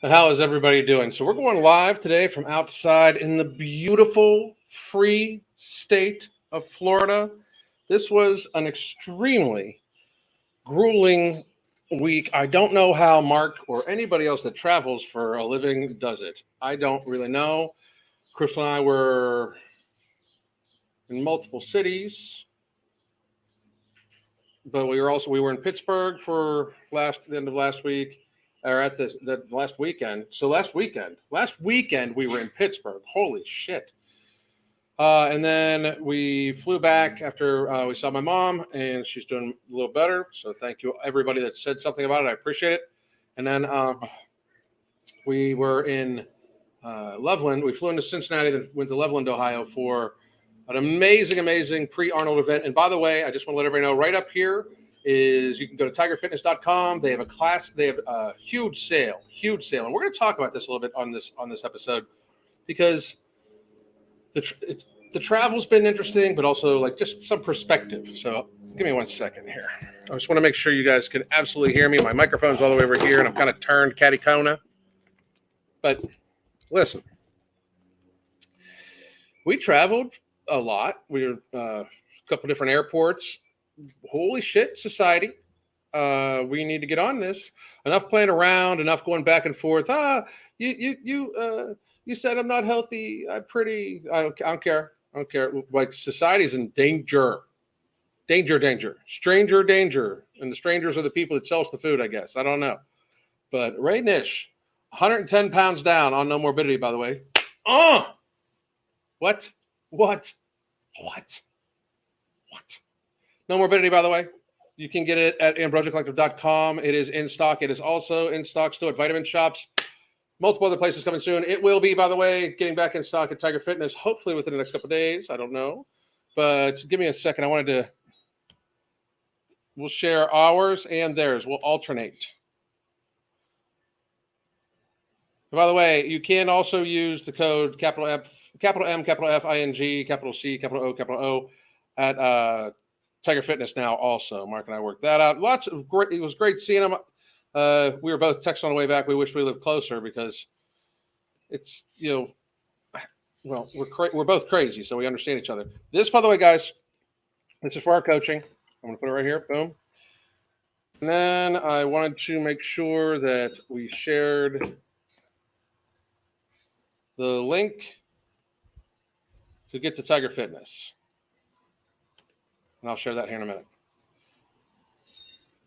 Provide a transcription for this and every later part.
How is everybody doing? So we're going live today from outside in the beautiful free state of Florida. This was an extremely grueling week. I don't know how Mark or anybody else that travels for a living does it. I don't really know. Crystal and I were in multiple cities, but we were in Pittsburgh for the end of last week, or at the last weekend. So last weekend we were in Pittsburgh. Holy shit! And then we flew back after we saw my mom, and she's doing a little better. So thank you everybody that said something about it. I appreciate it. And then we were in Loveland. We flew into Cincinnati, then went to Loveland, Ohio for an amazing pre-Arnold event. And by the way, I just want to let everybody know right up here is you can go to tigerfitness.com. They have a huge sale. And we're going to talk about this a little bit on this episode because the travel's been interesting, but also like just some perspective. So give me 1 second here. I just want to make sure you guys can absolutely hear me. My microphone's all the way over here and I'm kind of turned catty-corner. But listen, we traveled a lot. We were a couple different airports. Holy shit, society. We need to get on this. Enough playing around, enough going back and forth. You said I'm not healthy. I'm pretty. I don't care. Like society's in danger. Danger. Stranger danger. And the strangers are the people that sells the food, I guess. I don't know. But Ray Nish, 110 pounds down on No Morbidity, by the way. What? No Morbidity, by the way. You can get it at ambrosiacollective.com. It is in stock. It is also in stock still at vitamin shops. Multiple other places coming soon. It will be, by the way, getting back in stock at Tiger Fitness, hopefully within the next couple of days. I don't know. But give me a second. We'll share ours and theirs. We'll alternate. By the way, you can also use the code capital M, capital F, ING, capital C, capital O, at Tiger Fitness now also. Mark and I worked that out. It was great seeing them. We were both texting on the way back. We wish we lived closer because it's, well, we're both crazy, so we understand each other. This, by the way, guys, this is for our coaching. I'm going to put it right here. Boom. And then I wanted to make sure that we shared the link to get to Tiger Fitness. And I'll share that here in a minute.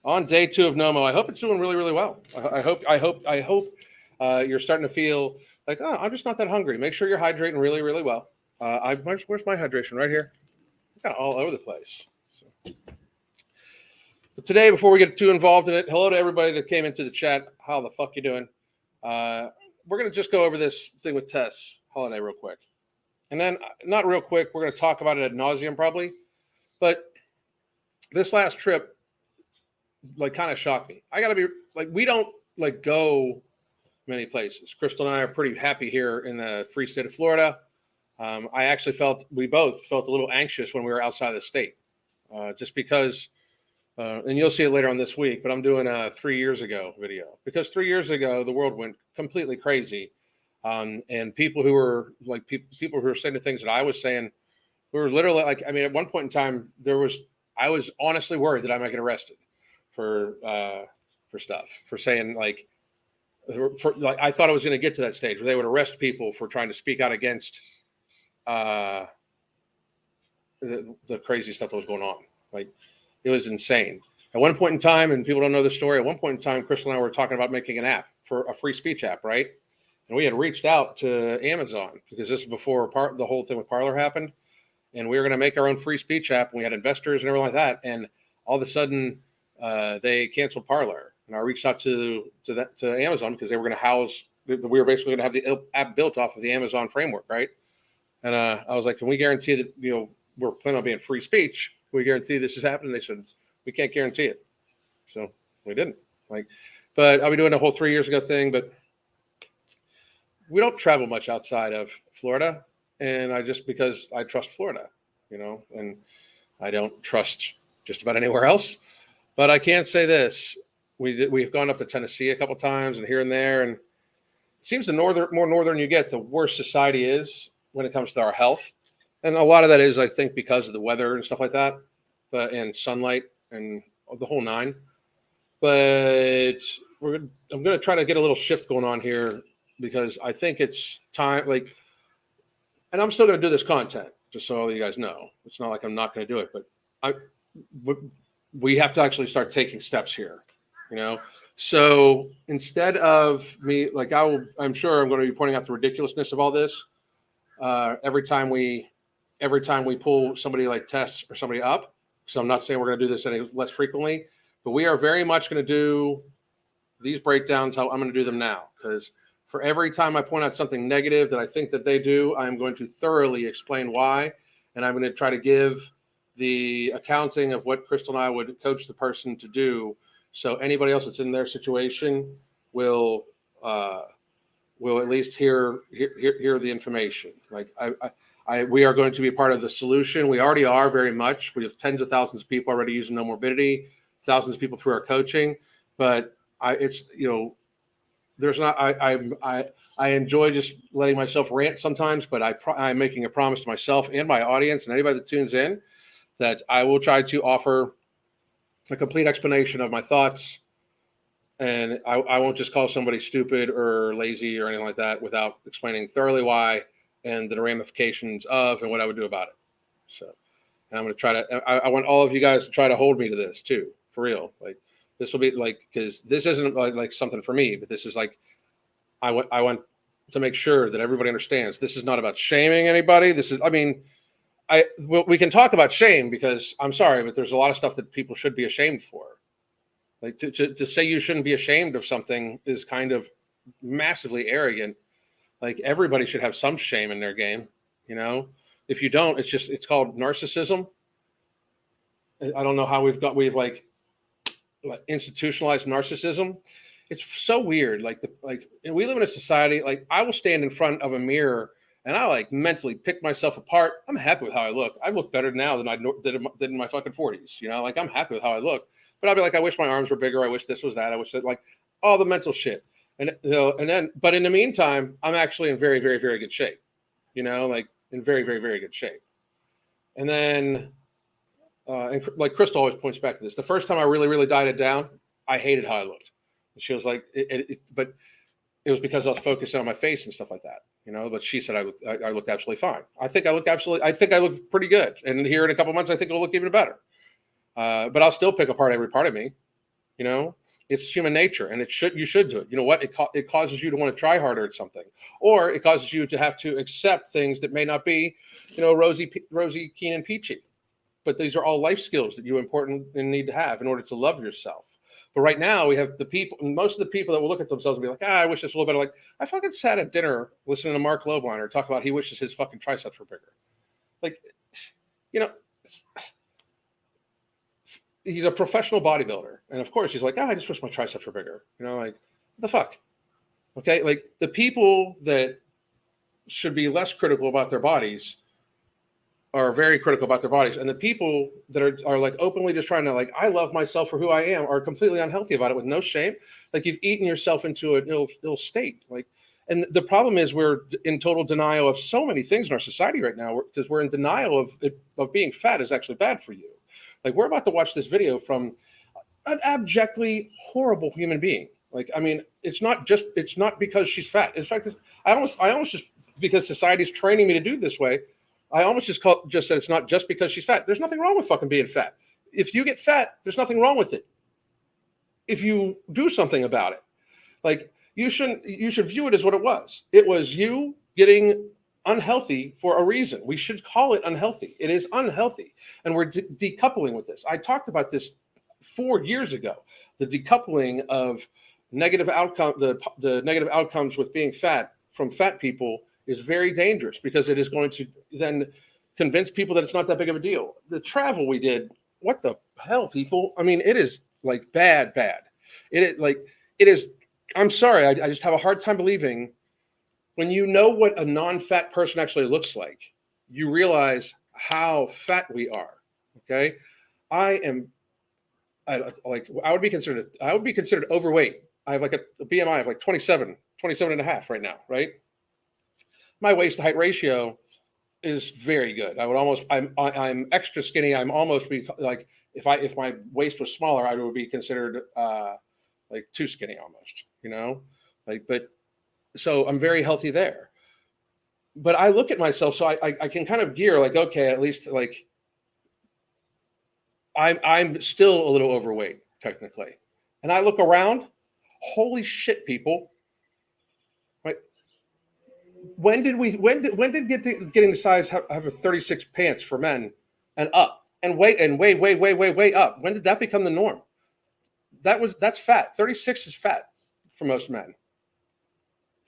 On day 2 of NOMO, I hope it's doing really, really well. I hope you're starting to feel like, I'm just not that hungry. Make sure you're hydrating really, really well. Where's my hydration? Right here. It's kind of all over the place. But today, before we get too involved in it, hello to everybody that came into the chat. How the fuck you doing? We're going to just go over this thing with Tess Holliday real quick. And then, not real quick, we're going to talk about it ad nauseum probably. But this last trip, kind of shocked me. I got to be, we don't, go many places. Crystal and I are pretty happy here in the free state of Florida. I actually we both felt a little anxious when we were outside of the state. Just because, and you'll see it later on this week, but I'm doing a 3 years ago video. Because 3 years ago, the world went completely crazy. And people who were, people who were saying the things that I was saying, we were literally, at one point in time, I was honestly worried that I might get arrested for stuff, for saying, I thought I was going to get to that stage where they would arrest people for trying to speak out against the crazy stuff that was going on. It was insane. At one point in time, and people don't know the story, at one point in time, Crystal and I were talking about making an app, for a free speech app, right? And we had reached out to Amazon because this is before the whole thing with Parler happened. And we were going to make our own free speech app. And we had investors and everything like that. And all of a sudden, they canceled Parler. And I reached out to Amazon because they were going to we were basically going to have the app built off of the Amazon framework, right? And I was like, can we guarantee that, we're planning on being free speech? Can we guarantee this is happening? They said, we can't guarantee it. So we didn't. But I'll be doing the whole 3 years ago thing. But we don't travel much outside of Florida. And because I trust Florida, and I don't trust just about anywhere else. But I can say this. We've gone up to Tennessee a couple times and here and there. And seems the more northern you get, the worse society is when it comes to our health. And a lot of that is, I think, because of the weather and stuff like that, and sunlight and the whole nine. But I'm going to try to get a little shift going on here because I think it's time. Like, and I'm still going to do this content, just so all you guys know. It's not like I'm not going to do it, but we have to actually start taking steps here, you know. So instead of me, like I'm sure I'm going to be pointing out the ridiculousness of all this every time we pull somebody like Tess or somebody up. So I'm not saying we're going to do this any less frequently, but we are very much going to do these breakdowns how I'm going to do them now, because for every time I point out something negative that I think that they do, I'm going to thoroughly explain why, and I'm going to try to give the accounting of what Crystal and I would coach the person to do, so anybody else that's in their situation will at least hear the information. Like we are going to be part of the solution. We already are very much. We have tens of thousands of people already using No Morbidity, thousands of people through our coaching. But there's not. I enjoy just letting myself rant sometimes, but I'm making a promise to myself and my audience and anybody that tunes in that I will try to offer a complete explanation of my thoughts, and I won't just call somebody stupid or lazy or anything like that without explaining thoroughly why and the ramifications of and what I would do about it. So, and I'm going to try to. I want all of you guys to try to hold me to this too, for real. Like this will be like, because this isn't like something for me, but this is like I want to make sure that everybody understands. This is not about shaming anybody. This is, I mean. We can talk about shame because I'm sorry, but there's a lot of stuff that people should be ashamed for. Like to say you shouldn't be ashamed of something is kind of massively arrogant. Like everybody should have some shame in their game, you know. If you don't, it's called narcissism. I don't know how we've like institutionalized narcissism. It's so weird. Like we live in a society. Like I will stand in front of a mirror and I like mentally pick myself apart. I'm happy with how I look. I look better now than I did in my fucking 40s. You know, like I'm happy with how I look. But I'll be like, I wish my arms were bigger. I wish this was that. I wish that, like all the mental shit. And but in the meantime, I'm actually in very, very, very good shape. You know, like in very, very, very good shape. And then, and like Crystal always points back to this. The first time I really, really dieted down, I hated how I looked. And she was like, but it was because I was focusing on my face and stuff like that, you know. But she said I looked absolutely fine. I think I look pretty good. And here in a couple of months, I think it'll look even better. But I'll still pick apart every part of me, you know. It's human nature, and you should do it. You know what? It causes you to want to try harder at something, or it causes you to have to accept things that may not be, you know, rosy, keen, and peachy. But these are all life skills that you important and need to have in order to love yourself. But right now we have the people, most of the people that will look at themselves and be like, I wish this was a little better. Like I fucking sat at dinner listening to Mark Lobliner talk about he wishes his fucking triceps were bigger. Like, you know, he's a professional bodybuilder. And of course he's like, I just wish my triceps were bigger. You know, like what the fuck? Okay. Like the people that should be less critical about their bodies are very critical about their bodies, and the people that are like openly just trying to like, I love myself for who I am, are completely unhealthy about it with no shame. Like you've eaten yourself into an ill state. Like, and the problem is we're in total denial of so many things in our society right now because we're in denial of being fat is actually bad for you. Like we're about to watch this video from an abjectly horrible human being. Like, I mean, it's not because she's fat. In fact, I almost just because society's training me to do this way. I almost just said it's not just because she's fat. There's nothing wrong with fucking being fat. If you get fat, there's nothing wrong with it. If you do something about it, like you should view it as what it was. It was you getting unhealthy for a reason. We should call it unhealthy. It is unhealthy. And we're decoupling with this. I talked about this 4 years ago, the decoupling of negative outcome, the negative outcomes with being fat from fat people is very dangerous because it is going to then convince people that it's not that big of a deal. The travel we did, what the hell, people? I mean, it is like bad. It is, I'm sorry. I just have a hard time believing when you know what a non-fat person actually looks like, you realize how fat we are. Okay. I would be considered overweight. I have like a BMI of like 27 and a half right now, right? My waist to height ratio is very good. I'm extra skinny. I'm almost be like if my waist was smaller, I would be considered like too skinny almost, like, but so I'm very healthy there. But I look at myself, so I can kind of gear like, okay, at least like I'm still a little overweight technically, and I look around, holy shit, people, right? When did getting the size have a 36 pants for men and up and way up? When did that become the norm? That's fat. 36 is fat for most men.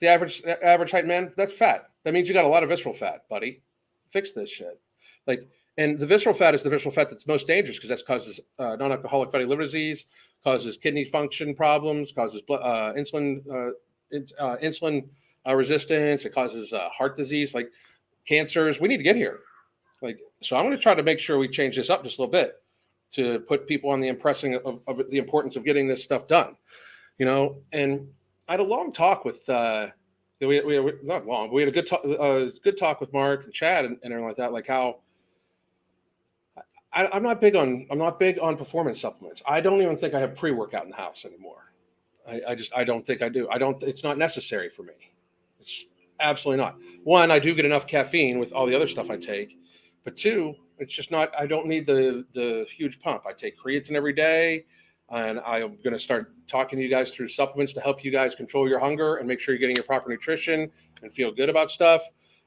The average height man, that's fat. That means you got a lot of visceral fat, buddy. Fix this shit. Like, and the visceral fat is the visceral fat that's most dangerous because that causes non-alcoholic fatty liver disease, causes kidney function problems, causes insulin resistance. It causes heart disease, like cancers. We need to get here. Like, so I'm going to try to make sure we change this up just a little bit to put people on the impressing of the importance of getting this stuff done. And I had a long talk with we not long, but we had a good talk with Mark and Chad and everything like that. Like how I'm not big on performance supplements. I don't even think I have pre-workout in the house anymore. I don't think I do. It's not necessary for me. It's absolutely not. One, I do get enough caffeine with all the other stuff I take, but two, it's just not. I don't need the huge pump. I take creatine every day, and I'm going to start talking to you guys through supplements to help you guys control your hunger and make sure you're getting your proper nutrition and feel good about stuff.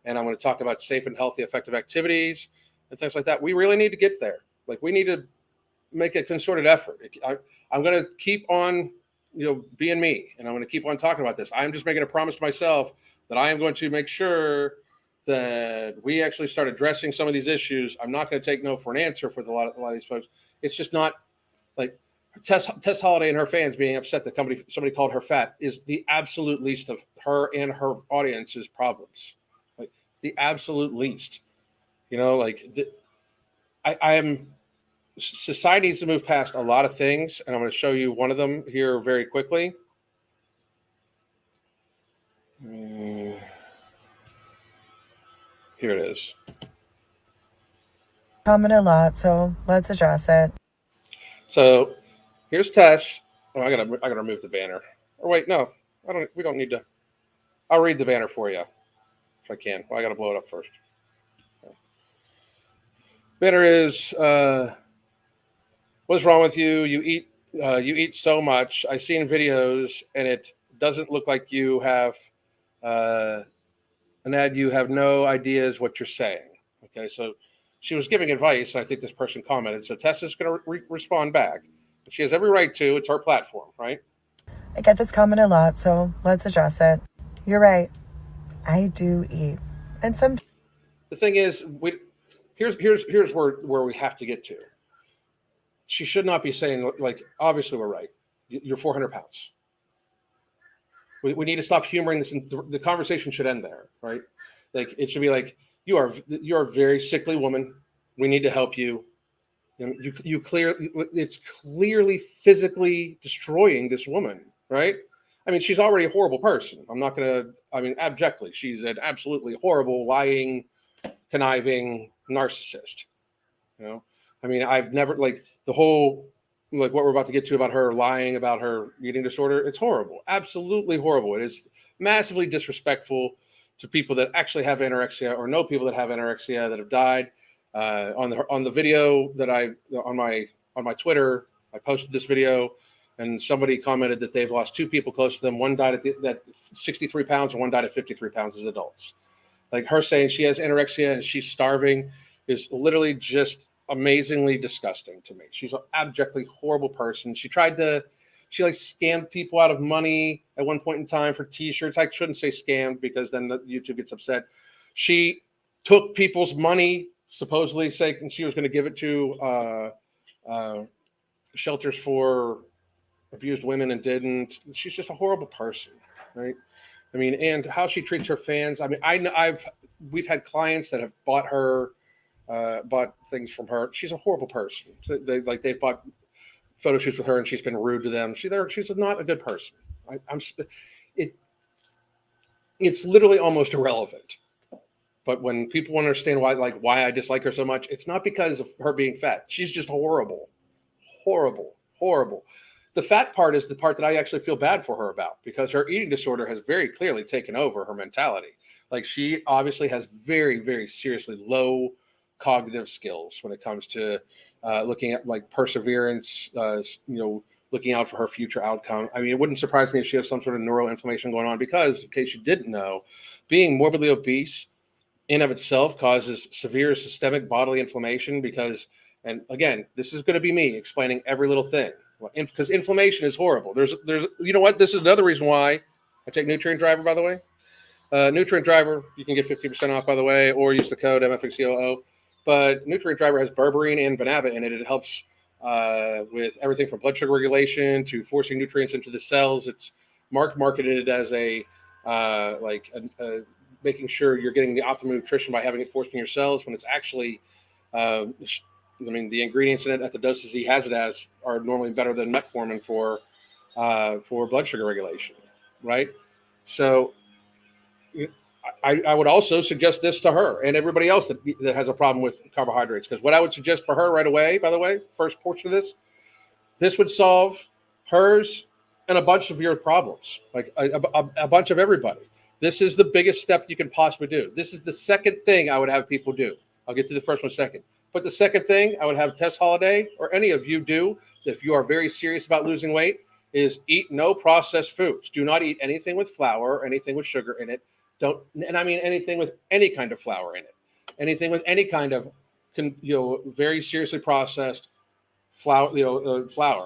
And I'm going to talk about safe and healthy, effective activities and things like that. We really need to get there. Like, we need to make a concerted effort. I'm going to keep on, being me, and I'm going to keep on talking about this. I'm just making a promise to myself that I am going to make sure that we actually start addressing some of these issues. I'm not going to take no for an answer for a lot of these folks. It's just not like Tess Holliday and her fans being upset that somebody called her fat is the absolute least of her and her audience's problems. Like, the absolute least. I am. Society needs to move past a lot of things, and I'm going to show you one of them here very quickly. Here it is. Comment a lot, so let's address it. So here's Tess. Oh, I gotta remove the banner. Or wait, no, I don't. We don't need to. I'll read the banner for you if I can. Well, I gotta blow it up first. Banner is. What's wrong with you? You eat so much. I've seen videos, and it doesn't look like you have an ad. You have no ideas what you're saying. Okay, so she was giving advice, and I think this person commented. So Tess is going to respond back. She has every right to. It's her platform, right? I get this comment a lot, so let's address it. You're right. I do eat, and some. The thing is, here's where we have to get to. She should not be saying, like, obviously we're right. You're 400 pounds. We need to stop humoring this. And the conversation should end there, right? Like, it should be like, you're a very sickly woman. We need to help you. It's clearly physically destroying this woman, right? I mean, she's already a horrible person. Abjectly, she's an absolutely horrible, lying, conniving narcissist. I've never, like, the whole, like, what we're about to get to about her lying about her eating disorder. It's horrible, absolutely horrible. It is massively disrespectful to people that actually have anorexia or know people that have anorexia that have died. On the video that on my Twitter, I posted this video, and somebody commented that they've lost two people close to them. One died at 63 pounds, and one died at 53 pounds as adults. Like, her saying she has anorexia and she's starving is literally just amazingly disgusting to me. She's an abjectly horrible person. She scammed people out of money at one point in time for t-shirts. I shouldn't say scammed because then YouTube gets upset. She took people's money, supposedly saying she was going to give it to shelters for abused women and didn't. She's just a horrible person, right? And how she treats her fans. We've had clients that have bought things from her. She's a horrible person. They've bought photo shoots with her, and she's been rude to them. She's not a good person. It it's literally almost irrelevant. But when people understand why I dislike her so much, it's not because of her being fat. She's just horrible, horrible, horrible. The fat part is the part that I actually feel bad for her about, because her eating disorder has very clearly taken over her mentality. Like, she obviously has very, very seriously low cognitive skills when it comes to looking at like perseverance, looking out for her future outcome. I mean, it wouldn't surprise me if she has some sort of neuroinflammation going on, because, in case you didn't know, being morbidly obese in of itself causes severe systemic bodily inflammation. Because, and again, this is going to be me explaining every little thing, because inflammation is horrible. There's you know what, this is another reason why I take Nutrient Driver, by the way. Nutrient Driver, you can get 50% off, by the way, or use the code MFXCOO. But Nutrient Driver has berberine and banaba in it. It helps with everything from blood sugar regulation to forcing nutrients into the cells. It's marketed as making sure you're getting the optimum nutrition by having it forced in your cells, when it's actually, the ingredients in it at the doses he has it as are normally better than metformin for blood sugar regulation, right? So I would also suggest this to her and everybody else that has a problem with carbohydrates, because what I would suggest for her right away, by the way, first portion of this would solve hers and a bunch of your problems, like a bunch of everybody. This is the biggest step you can possibly do. This is the second thing I would have people do. I'll get to the first one second. But the second thing I would have Tess Holliday or any of you do, if you are very serious about losing weight, is eat no processed foods. Do not eat anything with flour or anything with sugar in it. And I mean anything with any kind of flour in it. Anything with any kind of, very seriously processed flour.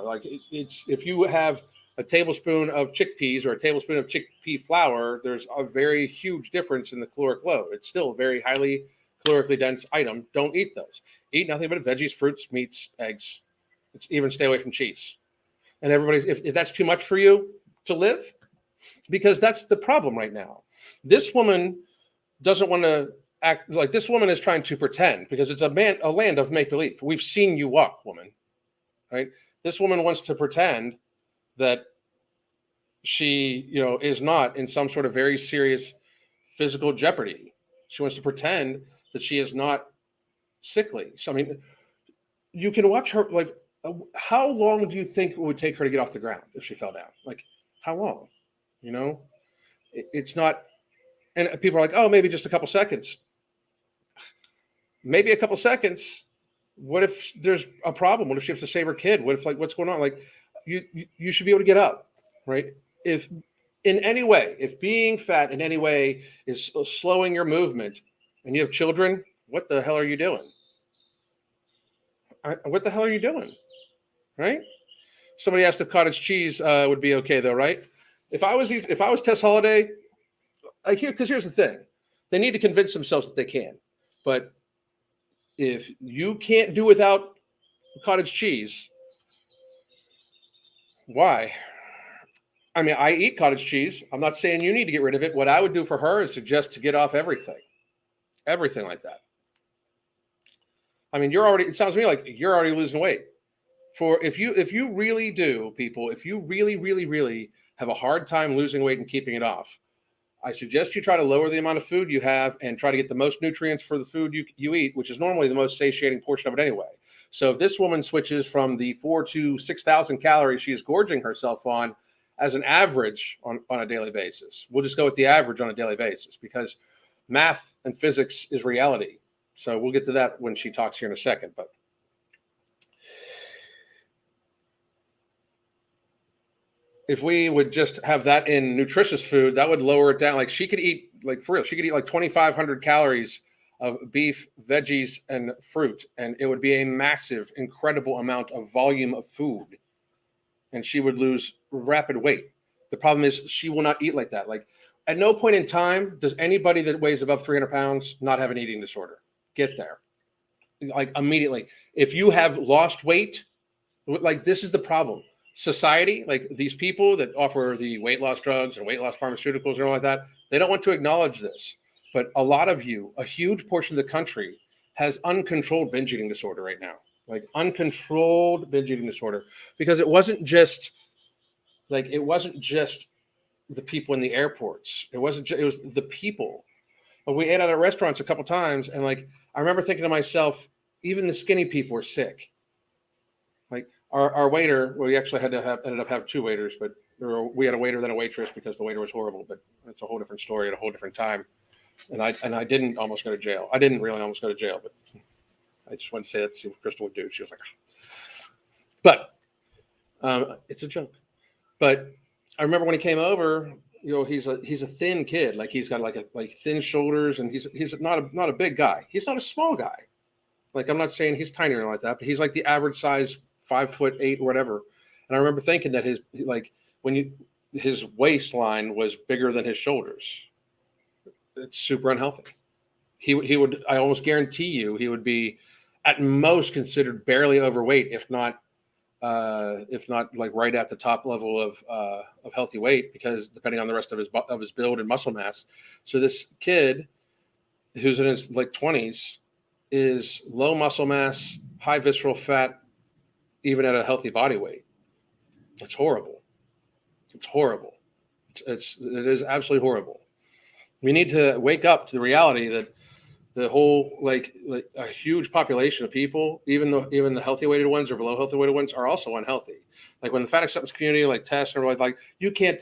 Like, it's, if you have a tablespoon of chickpeas or a tablespoon of chickpea flour, there's a very huge difference in the caloric load. It's still a very highly calorically dense item. Don't eat those. Eat nothing but veggies, fruits, meats, eggs. It's even stay away from cheese. And if that's too much for you to live, because that's the problem right now. This woman doesn't want to act like, this woman is trying to pretend, because it's a land of make believe. We've seen you walk, woman, right? This woman wants to pretend that she, is not in some sort of very serious physical jeopardy. She wants to pretend that she is not sickly. So, I mean, you can watch her, like, how long do you think it would take her to get off the ground if she fell down? Like, how long? It's not, and people are like, oh, maybe just a couple seconds. Maybe a couple seconds. What if there's a problem? What if she has to save her kid? What if, like, what's going on? Like, you should be able to get up, right? If in any way, if being fat in any way is slowing your movement and you have children, what the hell are you doing? What the hell are you doing? Right? Somebody asked if cottage cheese would be okay, though, right? If I was Tess Holliday, because here's the thing, they need to convince themselves that they can. But if you can't do without cottage cheese, why? I mean, I eat cottage cheese. I'm not saying you need to get rid of it. What I would do for her is suggest to get off everything like that. I mean, it sounds to me like you're already losing weight. If you really do, people, if you really, really, really have a hard time losing weight and keeping it off, I suggest you try to lower the amount of food you have and try to get the most nutrients for the food you eat, which is normally the most satiating portion of it anyway. So if this woman switches from the 4,000 to 6,000 calories she is gorging herself on as an average on a daily basis, we'll just go with the average on a daily basis, because math and physics is reality. So we'll get to that when she talks here in a second. But if we would just have that in nutritious food, that would lower it down. Like, she could eat, like, for real, she could eat like 2,500 calories of beef, veggies, and fruit, and it would be a massive, incredible amount of volume of food, and she would lose rapid weight. The problem is she will not eat like that. Like, at no point in time does anybody that weighs above 300 pounds not have an eating disorder. Get there. Like, immediately. If you have lost weight, like, this is the problem. Society, like these people that offer the weight loss drugs and weight loss pharmaceuticals and all like that, they don't want to acknowledge this. But a lot of you, a huge portion of the country, has uncontrolled binge eating disorder right now. Like, uncontrolled binge eating disorder. Because it wasn't just Like it wasn't just the people in the airports. It wasn't. It was the people. But we ate out at restaurants a couple times, and like I remember thinking to myself, even the skinny people were sick. Like our waiter, well, we actually ended up having two waiters, but we had a waiter then a waitress because the waiter was horrible. But it's a whole different story at a whole different time. And I didn't almost go to jail. I didn't really almost go to jail, but I just wanted to say that to see what Crystal would do. She was like, but it's a joke. But I remember when he came over, he's a thin kid. Like he's got like thin shoulders, and he's not a big guy. He's not a small guy. Like I'm not saying he's tiny or anything like that, but he's like the average size, 5'8" or whatever. And I remember thinking that his waistline was bigger than his shoulders. It's super unhealthy. He would, I almost guarantee you, he would be at most considered barely overweight, if not like right at the top level of healthy weight, because depending on the rest of his build and muscle mass. So this kid who's in his like 20s is low muscle mass, high visceral fat, even at a healthy body weight. It's horrible. It's horrible. It is absolutely horrible. We need to wake up to the reality that the whole like a huge population of people, even the healthy weighted ones or below healthy weighted ones, are also unhealthy. Like when the fat acceptance community, like Tess, and like you can't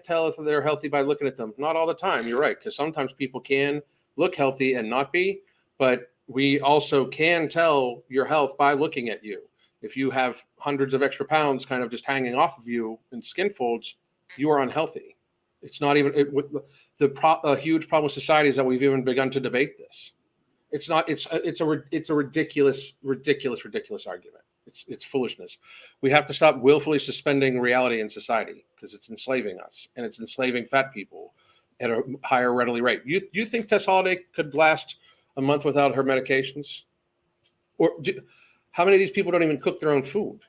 tell if they're healthy by looking at them. Not all the time. You're right, because sometimes people can look healthy and not be, but we also can tell your health by looking at you. If you have hundreds of extra pounds kind of just hanging off of you in skin folds, you are unhealthy. It's not even a huge problem with society is that we've even begun to debate this. It's not. It's a ridiculous argument. It's foolishness. We have to stop willfully suspending reality in society because it's enslaving us, and it's enslaving fat people at a higher readily rate. You think Tess Holliday could last a month without her medications? Or how many of these people don't even cook their own food?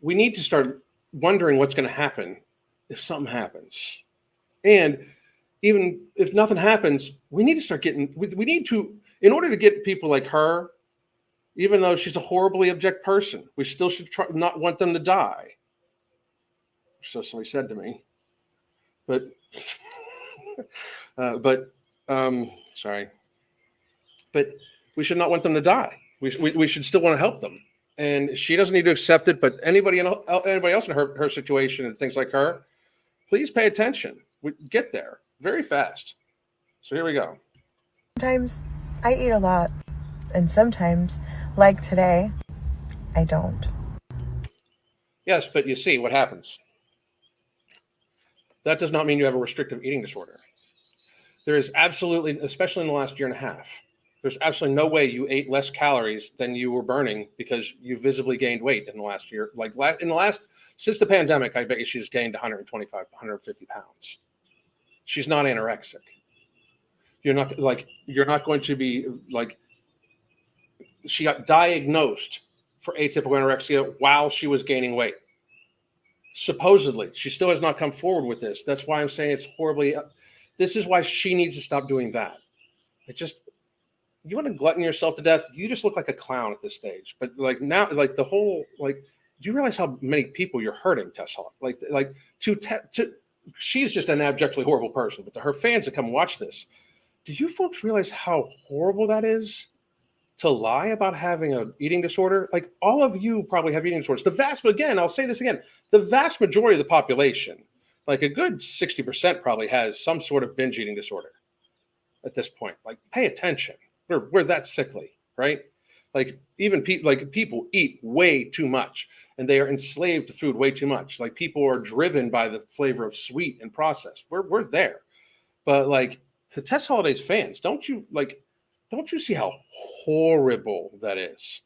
We need to start wondering what's going to happen if something happens. And even if nothing happens, we need to start getting, we need to, in order to get people like her, even though she's a horribly abject person, we still should not want them to die. So somebody said to me, but, sorry, but we should not want them to die. We should still want to help them. And she doesn't need to accept it, but anybody else in her situation and things like her, please pay attention. We get there very fast. So here we go. Sometimes I eat a lot, and sometimes, like today, I don't. Yes, but you see what happens. That does not mean you have a restrictive eating disorder. There is absolutely, especially in the last year and a half, there's absolutely no way you ate less calories than you were burning because you visibly gained weight in the last year. Like since the pandemic, I bet you she's gained 125, 150 pounds. She's not anorexic. You're not going to be like, she got diagnosed for atypical anorexia while she was gaining weight. Supposedly, she still has not come forward with this. That's why I'm saying it's horribly. This is why she needs to stop doing that. You want to glutton yourself to death? You just look like a clown at this stage. But like now, like the whole do you realize how many people you're hurting, Tess Holliday? She's just an abjectly horrible person. But to her fans that come and watch this, do you folks realize how horrible that is? To lie about having an eating disorder? Like all of you probably have eating disorders. I'll say this again, the vast majority of the population, like a good 60% probably has some sort of binge eating disorder at this point. Like pay attention. We're that sickly, right? Like even people eat way too much and they are enslaved to food way too much. Like people are driven by the flavor of sweet and processed. We're there. But like to Tess Holliday's fans, don't you see how horrible that is?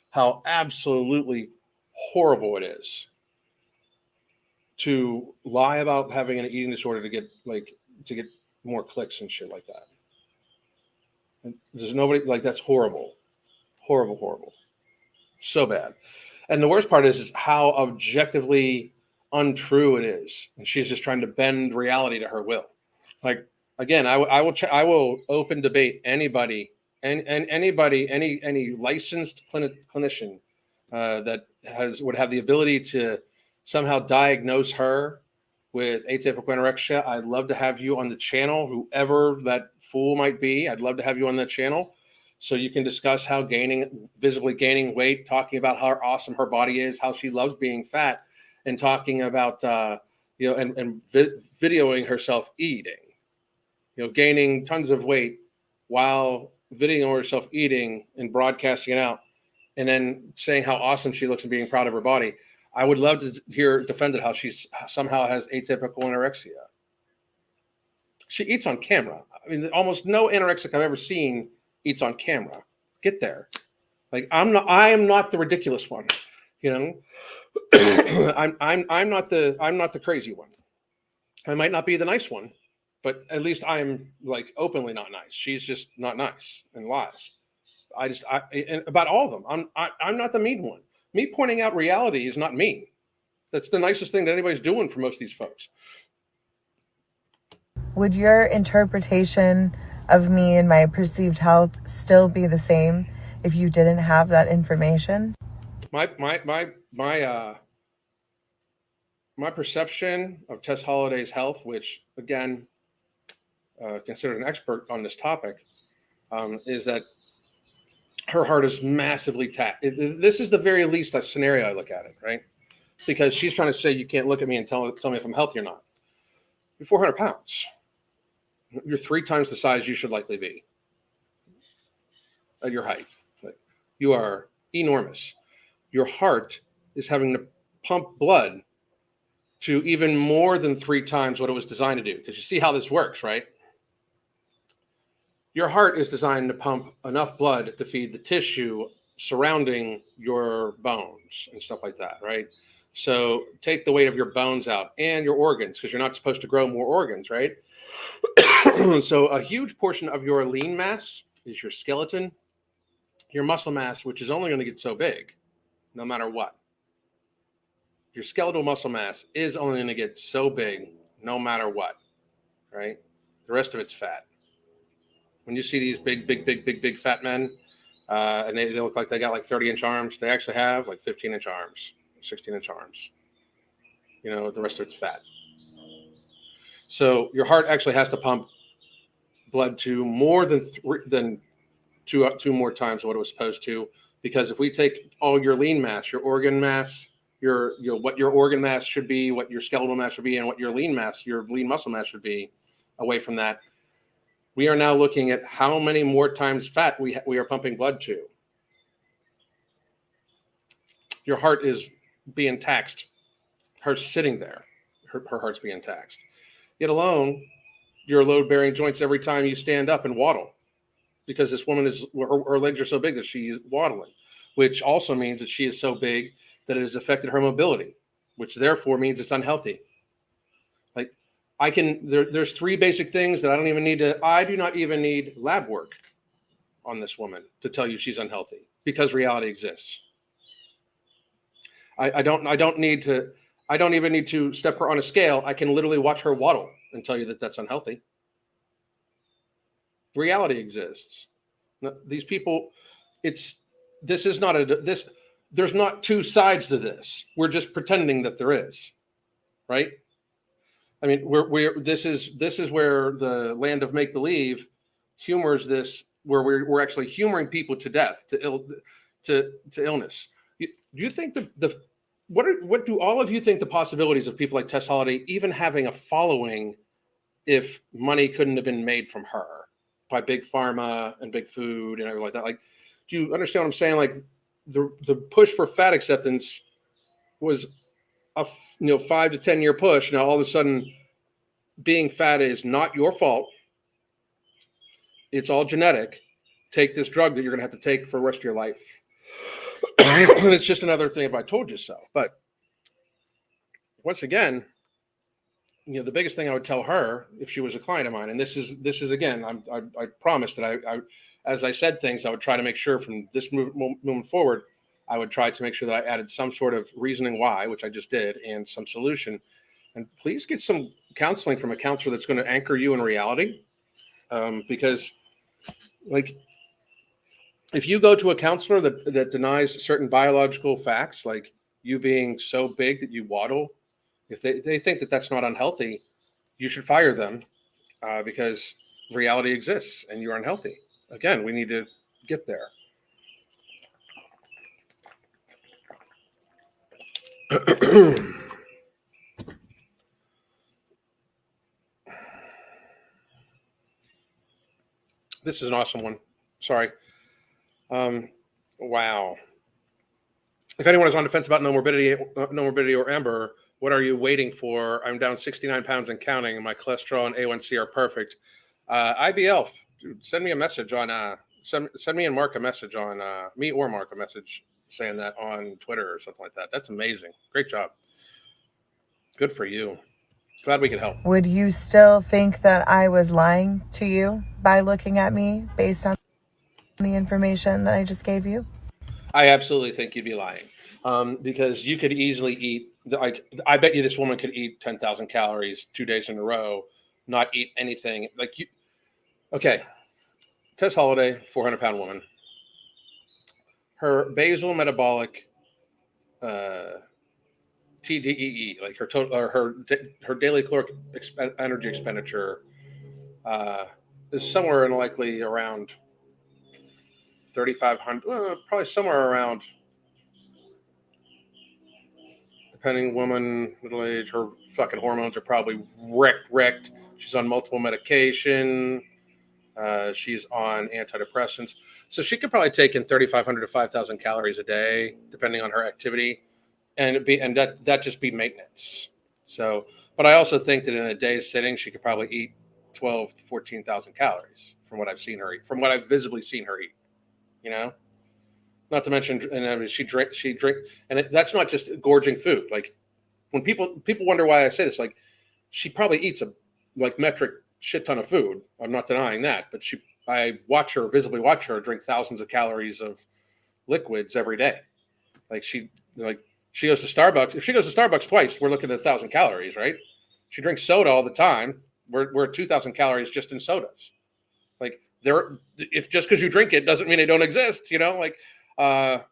How absolutely horrible it is to lie about having an eating disorder to get more clicks and shit like that. And there's nobody that's horrible, horrible, so bad. And the worst part is how objectively untrue it is. And she's just trying to bend reality to her will. Like again, I will open debate anybody, any licensed clinician that would have the ability to somehow diagnose her with atypical anorexia, I'd love to have you on the channel, whoever that fool might be. I'd love to have you on the channel so you can discuss how visibly gaining weight, talking about how awesome her body is, how she loves being fat, and talking about, videoing herself eating, gaining tons of weight while videoing herself eating and broadcasting it out, and then saying how awesome she looks and being proud of her body. I would love to hear defended how she somehow has atypical anorexia. She eats on camera. I mean, almost no anorexic I've ever seen eats on camera. Get there. Like I am not the ridiculous one, I'm not the crazy one. I might not be the nice one, but at least I'm like openly not nice. She's just not nice and lies. And about all of them. I'm not the mean one. Me pointing out reality is not mean. That's the nicest thing that anybody's doing for most of these folks. Would your interpretation of me and my perceived health still be the same if you didn't have that information? My perception of Tess Holliday's health, which again, considered an expert on this topic, is that her heart is massively taxed. This is the very least a scenario I look at it, right? Because she's trying to say you can't look at me and tell me if I'm healthy or not. You're 400 pounds. You're 3 times the size you should likely be at your height. You are enormous. Your heart is having to pump blood to even more than 3 times what it was designed to do. Because you see how this works, right? Your heart is designed to pump enough blood to feed the tissue surrounding your bones and stuff like that, right? So take the weight of your bones out and your organs, because you're not supposed to grow more organs, right? So a huge portion of your lean mass is your skeleton, your muscle mass, which is only going to get so big no matter what. Your skeletal muscle mass is only going to get so big no matter what, right? The rest of it's fat. When you see these big fat men, and they look like they got like 30-inch arms, they actually have like 15-inch arms, 16-inch arms. The rest of it's fat. So your heart actually has to pump blood to more than two more times what it was supposed to, because if we take all your lean mass, your organ mass, what your organ mass should be, what your skeletal mass should be, and what your lean muscle mass should be, away from that, we are now looking at how many more times fat we are pumping blood to. Your heart is being taxed. Heart's sitting there. Her heart's being taxed. Yet alone, your load-bearing joints every time you stand up and waddle, because this woman her legs are so big that she's waddling, which also means that she is so big that it has affected her mobility, which therefore means it's unhealthy. There's 3 basic things that I do not even need lab work on this woman to tell you she's unhealthy, because reality exists. I don't even need to step her on a scale. I can literally watch her waddle and tell you that that's unhealthy. Reality exists. These people, there's not 2 sides to this. We're just pretending that there is, right? I mean, this is where the land of make believe humors this, where we're actually humoring people to death, to illness. Do you think what do all of you think the possibilities of people like Tess Holliday even having a following if money couldn't have been made from her by big pharma and big food and everything like that? Like, do you understand what I'm saying? Like, the push for fat acceptance was a 5 to 10 year push. Now all of a sudden, being fat is not your fault. It's all genetic. Take this drug that you're going to have to take for the rest of your life. It's just another thing if I told you so. But once again, the biggest thing I would tell her if she was a client of mine, and this is again, I promised that I as I said things, I would try to make sure from this movement forward, I would try to make sure that I added some sort of reasoning why, which I just did, and some solution. And please get some counseling from a counselor that's going to anchor you in reality. Because like, if you go to a counselor that denies certain biological facts, like you being so big that you waddle, if they think that that's not unhealthy, you should fire them because reality exists and you're unhealthy. Again, we need to get there. This is an awesome one. Sorry. Wow. If anyone is on the fence about no morbidity or Ember, what are you waiting for? I'm down 69 pounds and counting, and my cholesterol and A1C are perfect. IBL, dude, send me a message on send me and Mark a message on me or Mark a message saying that on Twitter or something like that. That's amazing. Great job. Good for you. Glad we could help. Would you still think that I was lying to you by looking at me based on the information that I just gave you? I absolutely think you'd be lying because you could easily eat. I bet you this woman could eat 10,000 calories 2 days in a row, not eat anything. Like you, okay, Tess Holliday, 400-pound woman. Her basal metabolic TDEE, like her total, or her daily caloric energy expenditure, is somewhere in likely around 3,500. Probably somewhere around, depending woman, middle age, her fucking hormones are probably wrecked. She's on multiple medication. She's on antidepressants. So she could probably take in 3,500 to 5,000 calories a day, depending on her activity. And that just be maintenance. So, but I also think that in a day's sitting, she could probably eat 12 to 14,000 calories from what I've seen her eat, from what I've visibly seen her eat, you know? Not to mention, and I mean, she drink, and that's not just gorging food. Like when people wonder why I say this, like she probably eats a like metric shit ton of food. I'm not denying that, but I visibly watch her drink thousands of calories of liquids every day. Like she goes to Starbucks. If she goes to Starbucks twice, we're looking at 1,000 calories, right? She drinks soda all the time. We're at 2,000 calories just in sodas. Like if just because you drink it doesn't mean they don't exist, you know, like, for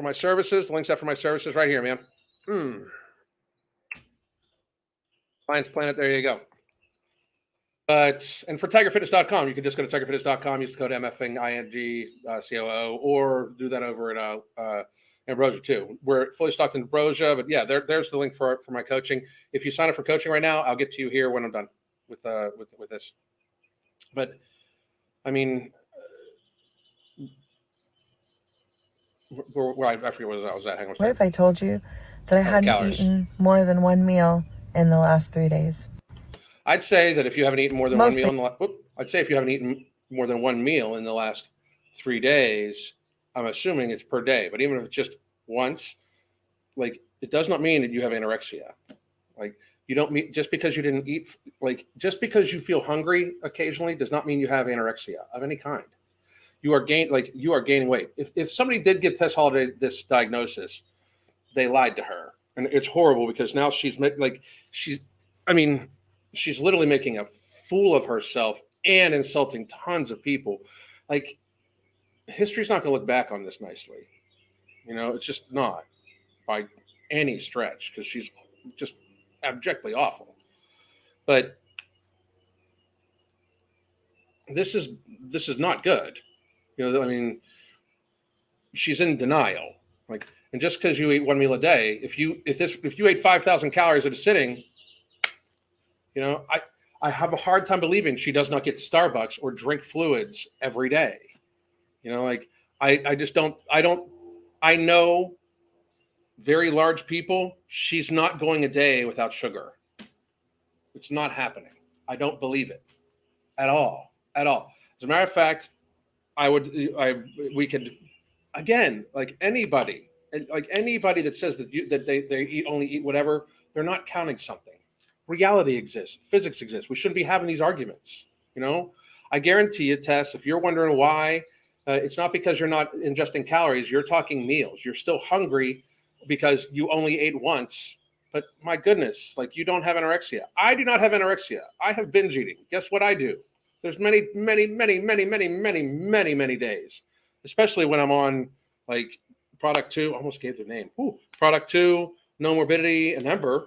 my services, the links out for my services right here, man. Science Planet, there you go. And for tigerfitness.com, you can just go to tigerfitness.com, use the code MFING, COO, or do that over at Ambrosia too. We're fully stocked in Ambrosia, but yeah, there's the link for my coaching. If you sign up for coaching right now, I'll get to you here when I'm done with this. But I mean, I forget what I was at. Hang on. What if I told you that I hadn't eaten more than one meal in the last 3 days? I'd say that if you haven't eaten more than one meal in the last 3 days, I'm assuming it's per day. But even if it's just once, like it does not mean that you have anorexia. Like you don't mean just because you didn't eat, like just because you feel hungry occasionally does not mean you have anorexia of any kind. You are gaining weight. If somebody did give Tess Holliday this diagnosis, they lied to her, and it's horrible because now she's literally making a fool of herself and insulting tons of people. Like history's not going to look back on this nicely. You know, it's just not by any stretch because she's just abjectly awful. But this is not good. You know, I mean, she's in denial. Like, and just because you eat one meal a day, if you ate 5,000 calories at a sitting, you know, I have a hard time believing she does not get Starbucks or drink fluids every day. You know, like I just don't. I know very large people. She's not going a day without sugar. It's not happening. I don't believe it at all. At all. As a matter of fact, we could, again, like anybody that says that they only eat whatever, they're not counting something. Reality exists, physics exists. We shouldn't be having these arguments. You know, I guarantee you, Tess, if you're wondering why, it's not because you're not ingesting calories. You're talking meals. You're still hungry because you only ate once. But my goodness, like you don't have anorexia. I do not have anorexia. I have binge eating. Guess what I do? There's many days, especially when I'm on like product 2. I almost gave their name. Ooh, product 2, No Morbidity, and Ember,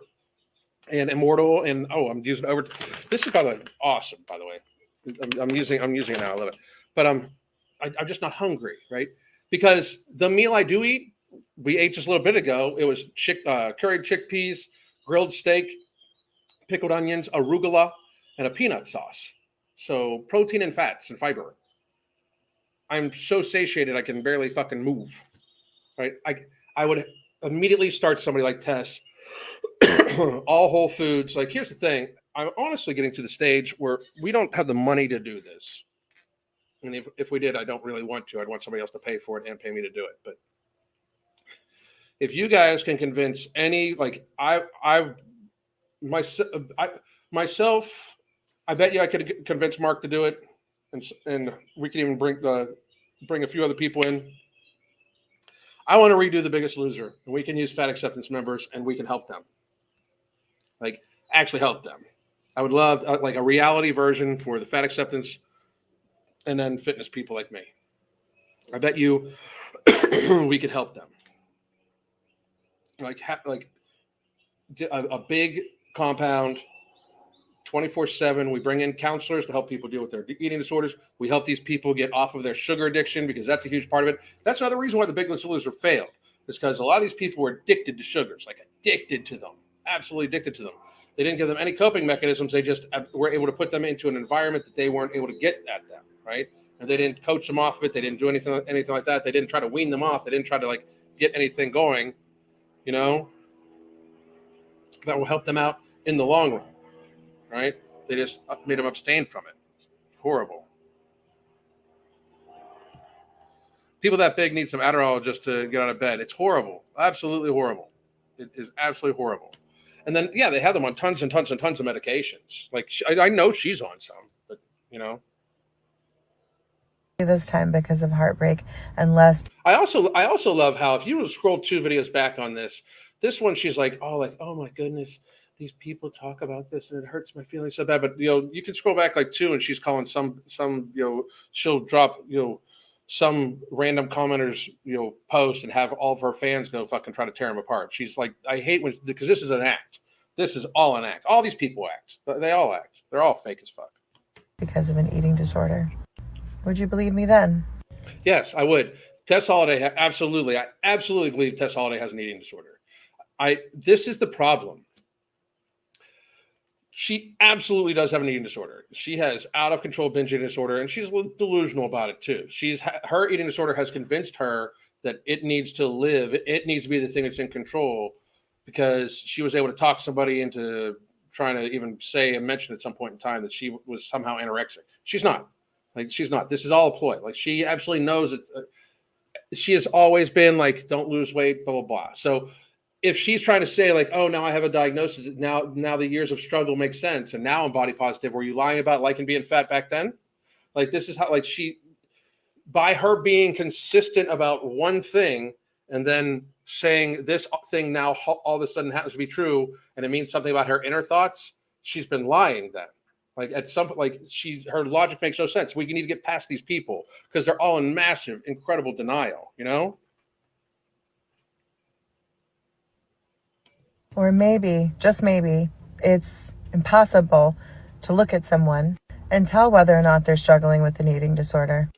and Immortal, and I'm using over. This is by the way awesome. By the way, I'm using it now. I love it, but I'm just not hungry, right? Because the meal I do eat, we ate just a little bit ago. It was curried chickpeas, grilled steak, pickled onions, arugula, and a peanut sauce. So protein and fats and fiber. I'm so satiated I can barely fucking move. Right? I would immediately start somebody like Tess, all whole foods. Like, here's the thing. I'm honestly getting to the stage where we don't have the money to do this. And if we did, I don't really want to. I'd want somebody else to pay for it and pay me to do it. But if you guys can convince any, like myself, I bet you I could convince Mark to do it, and we could even bring a few other people in. I want to redo The Biggest Loser, and we can use Fat Acceptance members, and we can help them. Like, actually help them. I would love like a reality version for the Fat Acceptance, and then fitness people like me. I bet you we could help them. Like a big compound, 24/7. We bring in counselors to help people deal with their eating disorders. We help these people get off of their sugar addiction, because that's a huge part of it. That's another reason why The Biggest Loser failed, is because a lot of these people were addicted to sugars, like addicted to them, absolutely addicted to them. They didn't give them any coping mechanisms. They just were able to put them into an environment that they weren't able to get at them, right? And they didn't coach them off of it. They didn't do anything like that. They didn't try to wean them off. They didn't try to like get anything going, that will help them out in the long run, right? They just made them abstain from it. Horrible. People that big need some Adderall just to get out of bed. It's horrible. Absolutely horrible. It is absolutely horrible. And then, yeah, they have them on tons and tons and tons of medications. Like, I know she's on some, but, This time because of heartbreak and less. I also love how, if you scroll 2 videos back on this one, she's like, oh my goodness, these people talk about this and it hurts my feelings so bad. But you can scroll back like 2, and she's calling some she'll drop some random commenters post and have all of her fans go fucking try to tear them apart. She's like, I hate because this is an act. This is all an act. All these people act. They all act. They're all fake as fuck. Because of an eating disorder. Would you believe me then? Yes, I would. Tess Holliday, absolutely. I absolutely believe Tess Holliday has an eating disorder. This is the problem. She absolutely does have an eating disorder. She has out of control binge eating disorder, and she's delusional about it too. Her eating disorder has convinced her that it needs to live. It needs to be the thing that's in control, because she was able to talk somebody into trying to even say and mention at some point in time that she was somehow anorexic. She's not. Like, she's not. This is all a ploy. Like, she absolutely knows it. She has always been like, don't lose weight, blah, blah, blah. So if she's trying to say like, oh, now I have a diagnosis, now the years of struggle make sense, and now I'm body positive, were you lying about liking being fat back then? Like, this is how, like, by her being consistent about one thing and then saying this thing now all of a sudden happens to be true, and it means something about her inner thoughts, she's been lying then. Like, at some point, like, her logic makes no sense. We need to get past these people because they're all in massive, incredible denial, Or maybe, just maybe, it's impossible to look at someone and tell whether or not they're struggling with an eating disorder.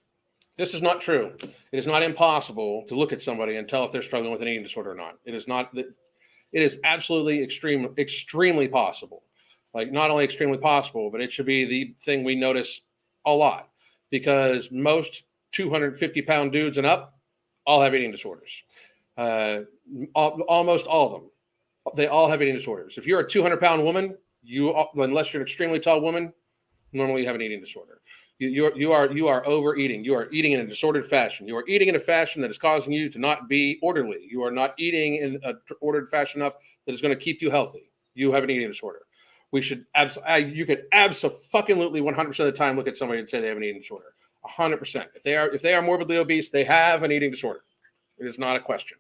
This is not true. It is not impossible to look at somebody and tell if they're struggling with an eating disorder or not. It is not. It is absolutely extremely possible. Like, not only extremely possible, but it should be the thing we notice a lot, because most 250-pound dudes and up all have eating disorders. Almost all of them. They all have eating disorders. If you're a 200-pound woman, unless you're an extremely tall woman, normally you have an eating disorder. You are overeating. You are eating in a disordered fashion. You are eating in a fashion that is causing you to not be orderly. You are not eating in an ordered fashion enough that is going to keep you healthy. You have an eating disorder. You could absolutely 100% of the time look at somebody and say they have an eating disorder. 100%. If they are morbidly obese, they have an eating disorder. It is not a question.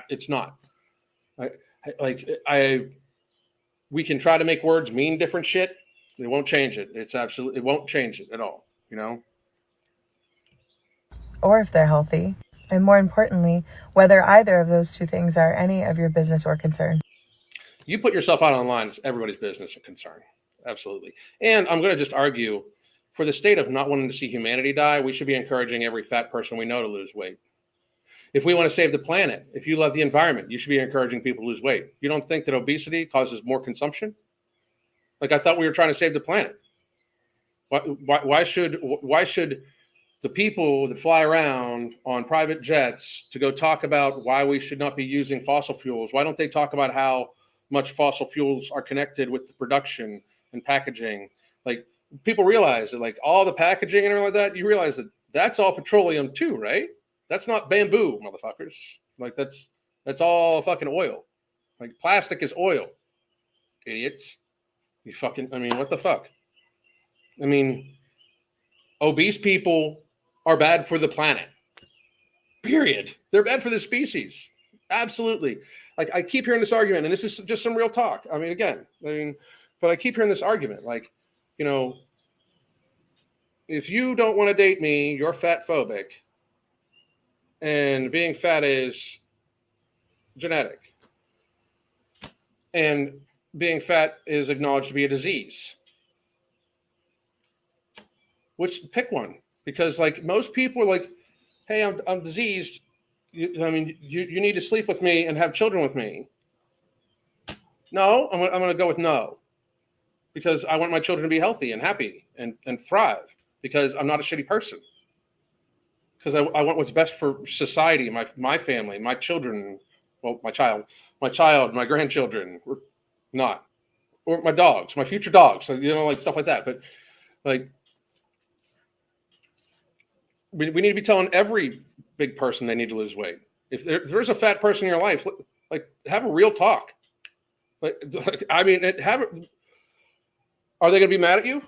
It's not. We can try to make words mean different shit, It won't change it. It won't change it at all, you know? or if they're healthy. And more importantly, whether either of those two things are any of your business or concern. You put yourself out online, it's everybody's business and concern. Absolutely. And I'm going to just argue for the state of not wanting to see humanity die, we should be encouraging every fat person we know to lose weight. If we want to save the planet, if you love the environment, you should be encouraging people to lose weight. You don't think that obesity causes more consumption? Like, I thought we were trying to save the planet. Why should the people that fly around on private jets to go talk about why we should not be using fossil fuels, why don't they talk about how much fossil fuels are connected with the production and packaging? Like, people realize that, like, all the packaging and everything like that, you realize that that's all petroleum too, right? That's not bamboo, motherfuckers. Like, that's all fucking oil. Like, plastic is oil, idiots. I mean, what the fuck? I mean, obese people are bad for the planet. Period. They're bad for the species. Absolutely. Like, I keep hearing this argument, and this is just some real talk. I mean, but I keep hearing this argument, like, you know, if you don't want to date me, you're fat phobic, and being fat is genetic, and being fat is acknowledged to be a disease. Pick one, because, like, most people are like, hey, I'm diseased. You need to sleep with me and have children with me. No, I'm going to go with no, because I want my children to be healthy and happy and thrive, because I'm not a shitty person. Because I want what's best for society, my family, my children, well, my child, my grandchildren, or my dogs, my future dogs, you know, like stuff like that. But, like, we need to be telling every big person they need to lose weight. If there's a fat person in your life, like, have a real talk. I mean, are they going to be mad at you?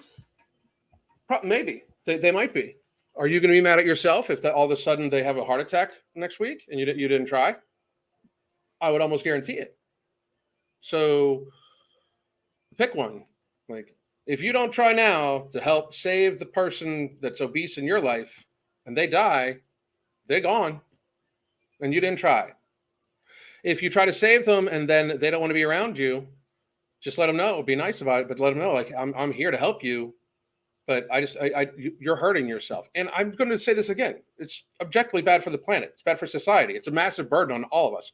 Maybe they might be. Are you going to be mad at yourself if all of a sudden they have a heart attack next week and you didn't try? I would almost guarantee it. So pick one. Like, if you don't try now to help save the person that's obese in your life and they die, they're gone, and you didn't try. If you try to save them and then they don't want to be around you, just let them know. Be nice about it, but let them know, like, I'm here to help you, but you're hurting yourself. And I'm going to say this again: it's objectively bad for the planet. It's bad for society. It's a massive burden on all of us.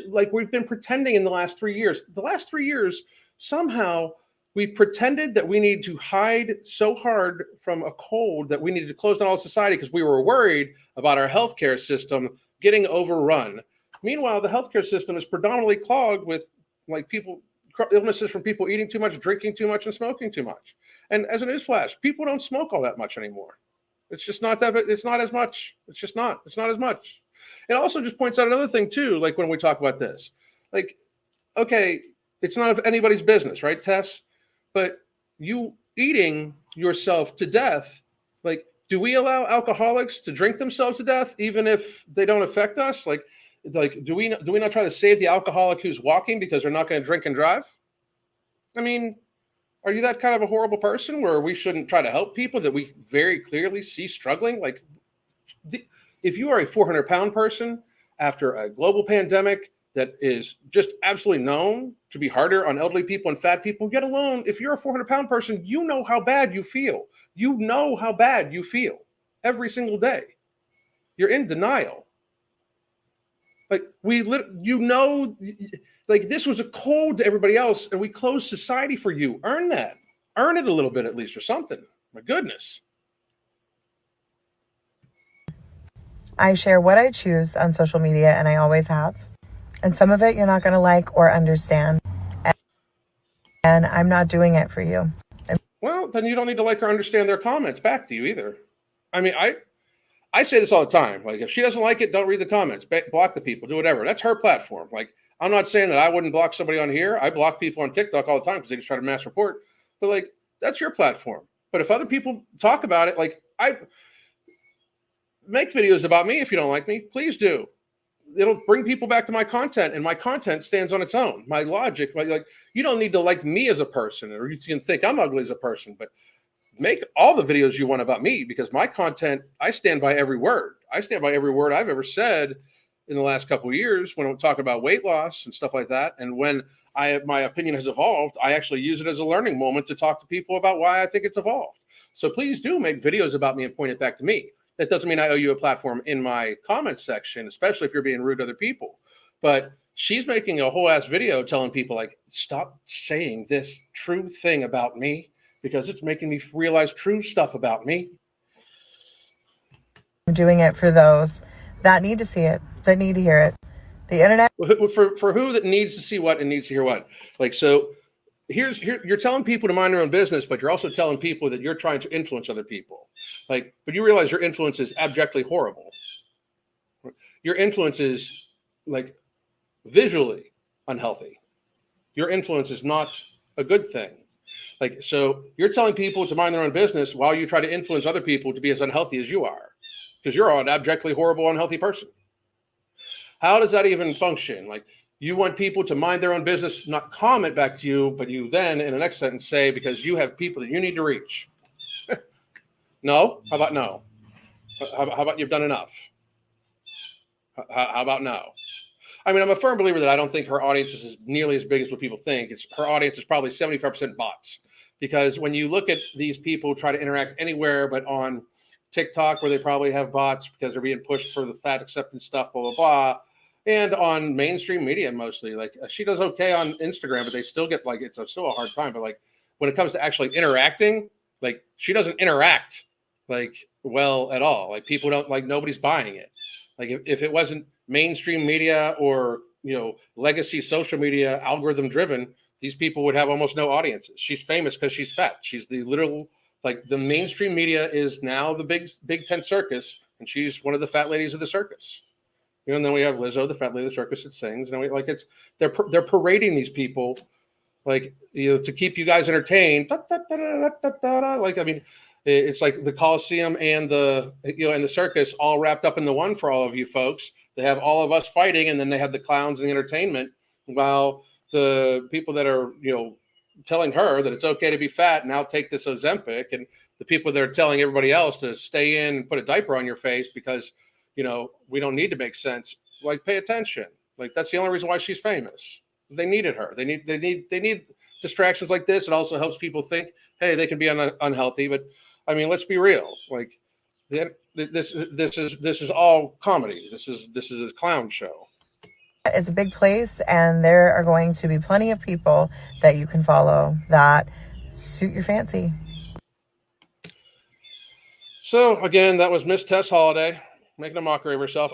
Like, we've been pretending in the last 3 years. The last 3 years, somehow we pretended that we need to hide so hard from a cold that we needed to close down all society because we were worried about our healthcare system getting overrun. Meanwhile, the healthcare system is predominantly clogged with, like, illnesses from people eating too much, drinking too much, and smoking too much. And as a newsflash, people don't smoke all that much anymore. It's just not that. It's not as much. It's just not. It's not as much. It also just points out another thing too. Like, when we talk about this, like, okay, it's none of anybody's business, right, Tess? But you eating yourself to death, like, do we allow alcoholics to drink themselves to death even if they don't affect us? Like, do we not try to save the alcoholic who's walking because they're not going to drink and drive? I mean, are you that kind of a horrible person where we shouldn't try to help people that we very clearly see struggling? Like, if you are a 400-pound person after a global pandemic that is just absolutely known to be harder on elderly people and fat people, yet alone, if you're a 400-pound person, you know how bad you feel. You know how bad you feel every single day. You're in denial. Like, like, this was a code to everybody else, and we closed society for you. Earn that. Earn it a little bit at least, or something. My goodness. I share what I choose on social media, and I always have. And some of it you're not going to like or understand. And I'm not doing it for you. Well, then you don't need to like or understand their comments back to you either. I mean, I say this all the time. Like, if she doesn't like it, don't read the comments. Block the people. Do whatever. That's her platform. Like, I'm not saying that I wouldn't block somebody on here. I block people on TikTok all the time because they just try to mass report. But, like, that's your platform. But if other people talk about it, like, I make videos about me if you don't like me. Please do. it'll bring people back to my content, and my content stands on its own. My logic, like you don't need to like me as a person, or you can think I'm ugly as a person, but make all the videos you want about me, because my content, I stand by every word. I stand by every word I've ever said in the last couple of years when I'm talking about weight loss and stuff like that. And when my opinion has evolved, I actually use it as a learning moment to talk to people about why I think it's evolved. So please do make videos about me and point it back to me. That doesn't mean I owe you a platform in my comment section, especially if you're being rude to other people. But she's making a whole ass video telling people, like, stop saying this true thing about me, because it's making me realize true stuff about me. I'm doing it for those that need to see it, that need to hear it. The internet. For who that needs to see what and needs to hear what? Like, so here you're telling people to mind their own business, but you're also telling people that you're trying to influence other people. Like, but you realize your influence is abjectly horrible. Your influence is like visually unhealthy. Your influence is not a good thing. Like, so you're telling people to mind their own business while you try to influence other people to be as unhealthy as you are, because you're an abjectly horrible, unhealthy person. How does that even function? Like, you want people to mind their own business, not comment back to you, but you then in the next sentence say, because you have people that you need to reach. No? How about no? How about you've done enough? How about no? I mean, I'm a firm believer that I don't think her audience is nearly as big as what people think. Her audience is probably 75% bots, because when you look at these people try to interact anywhere but on TikTok, where they probably have bots because they're being pushed for the fat acceptance stuff, blah, blah, blah, and on mainstream media mostly. Like, she does okay on Instagram, but they still get, like, it's still a hard time. But like, when it comes to actually interacting, like, she doesn't interact like well at all. Like, people don't, like, nobody's buying it. Like, if it wasn't mainstream media or, you know, legacy social media algorithm driven, these people would have almost no audiences. She's famous because she's fat. She's the literal, like, the mainstream media is now the big tent circus, and she's one of the fat ladies of the circus. You know, and then we have Lizzo, the fat lady of the circus that sings. And we, like, they're parading these people, like, you know, to keep you guys entertained. Like, I mean, it's like the Coliseum and the, you know, and the circus all wrapped up into one for all of you folks. They have all of us fighting, and then they have the clowns and the entertainment, while the people that are, you know, telling her that it's okay to be fat now take this Ozempic, and the people that are telling everybody else to stay in and put a diaper on your face because, you know, we don't need to make sense. Like, pay attention. Like, that's the only reason why she's famous. They needed her. They need distractions like this. It also helps people think, hey, they can be unhealthy. But I mean, let's be real. Like, this is all comedy. This is a clown show. It's a big place, and there are going to be plenty of people that you can follow that suit your fancy. So again, that was Miss Tess Holliday making a mockery of herself.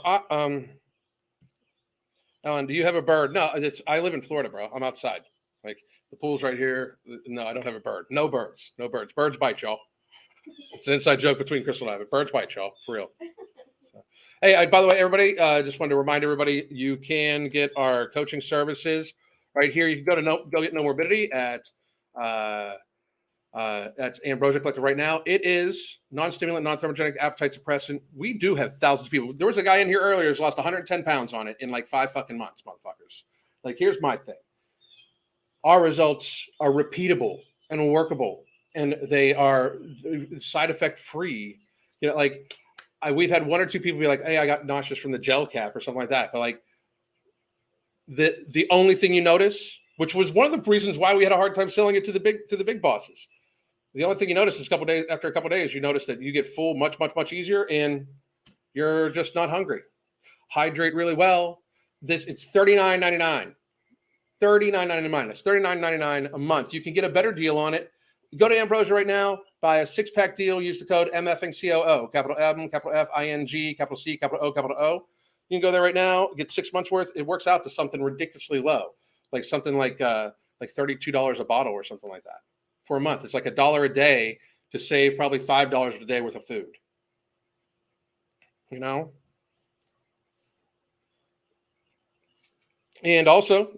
Ellen, do you have a bird? No, I live in Florida, bro. I'm outside. Like, the pool's right here. No, I don't have a bird. No birds. No birds. Birds bite, y'all. It's an inside joke between Crystal and I, but birds bite, y'all, for real. So, hey, by the way, everybody, just wanted to remind everybody, you can get our coaching services right here. You can go get No Morbidity at that's Ambrosia Collective right now. It is non-stimulant, non-thermogenic, appetite suppressant. We do have thousands of people. There was a guy in here earlier who's lost 110 pounds on it in like 5 fucking months, motherfuckers. Like, here's my thing. Our results are repeatable and workable, and they are side effect free. You know, like, we've had 1 or 2 people be like, hey, I got nauseous from the gel cap or something like that. But like, the only thing you notice, which was one of the reasons why we had a hard time selling it to the big bosses. The only thing you notice is after a couple of days, you notice that you get full much easier, and you're just not hungry. Hydrate really well. It's $39.99. $39.99. That's $39.99 a month. You can get a better deal on it. Go to Ambrosia right now, buy a 6-pack deal. Use the code MFingCOO, capital M, capital F, ING, capital C, capital O, capital O. You can go there right now, get 6 months worth. It works out to something ridiculously low, like something like $32 a bottle or something like that. For a month. It's like $1 a day to save probably $5 a day worth of food. You know? And also,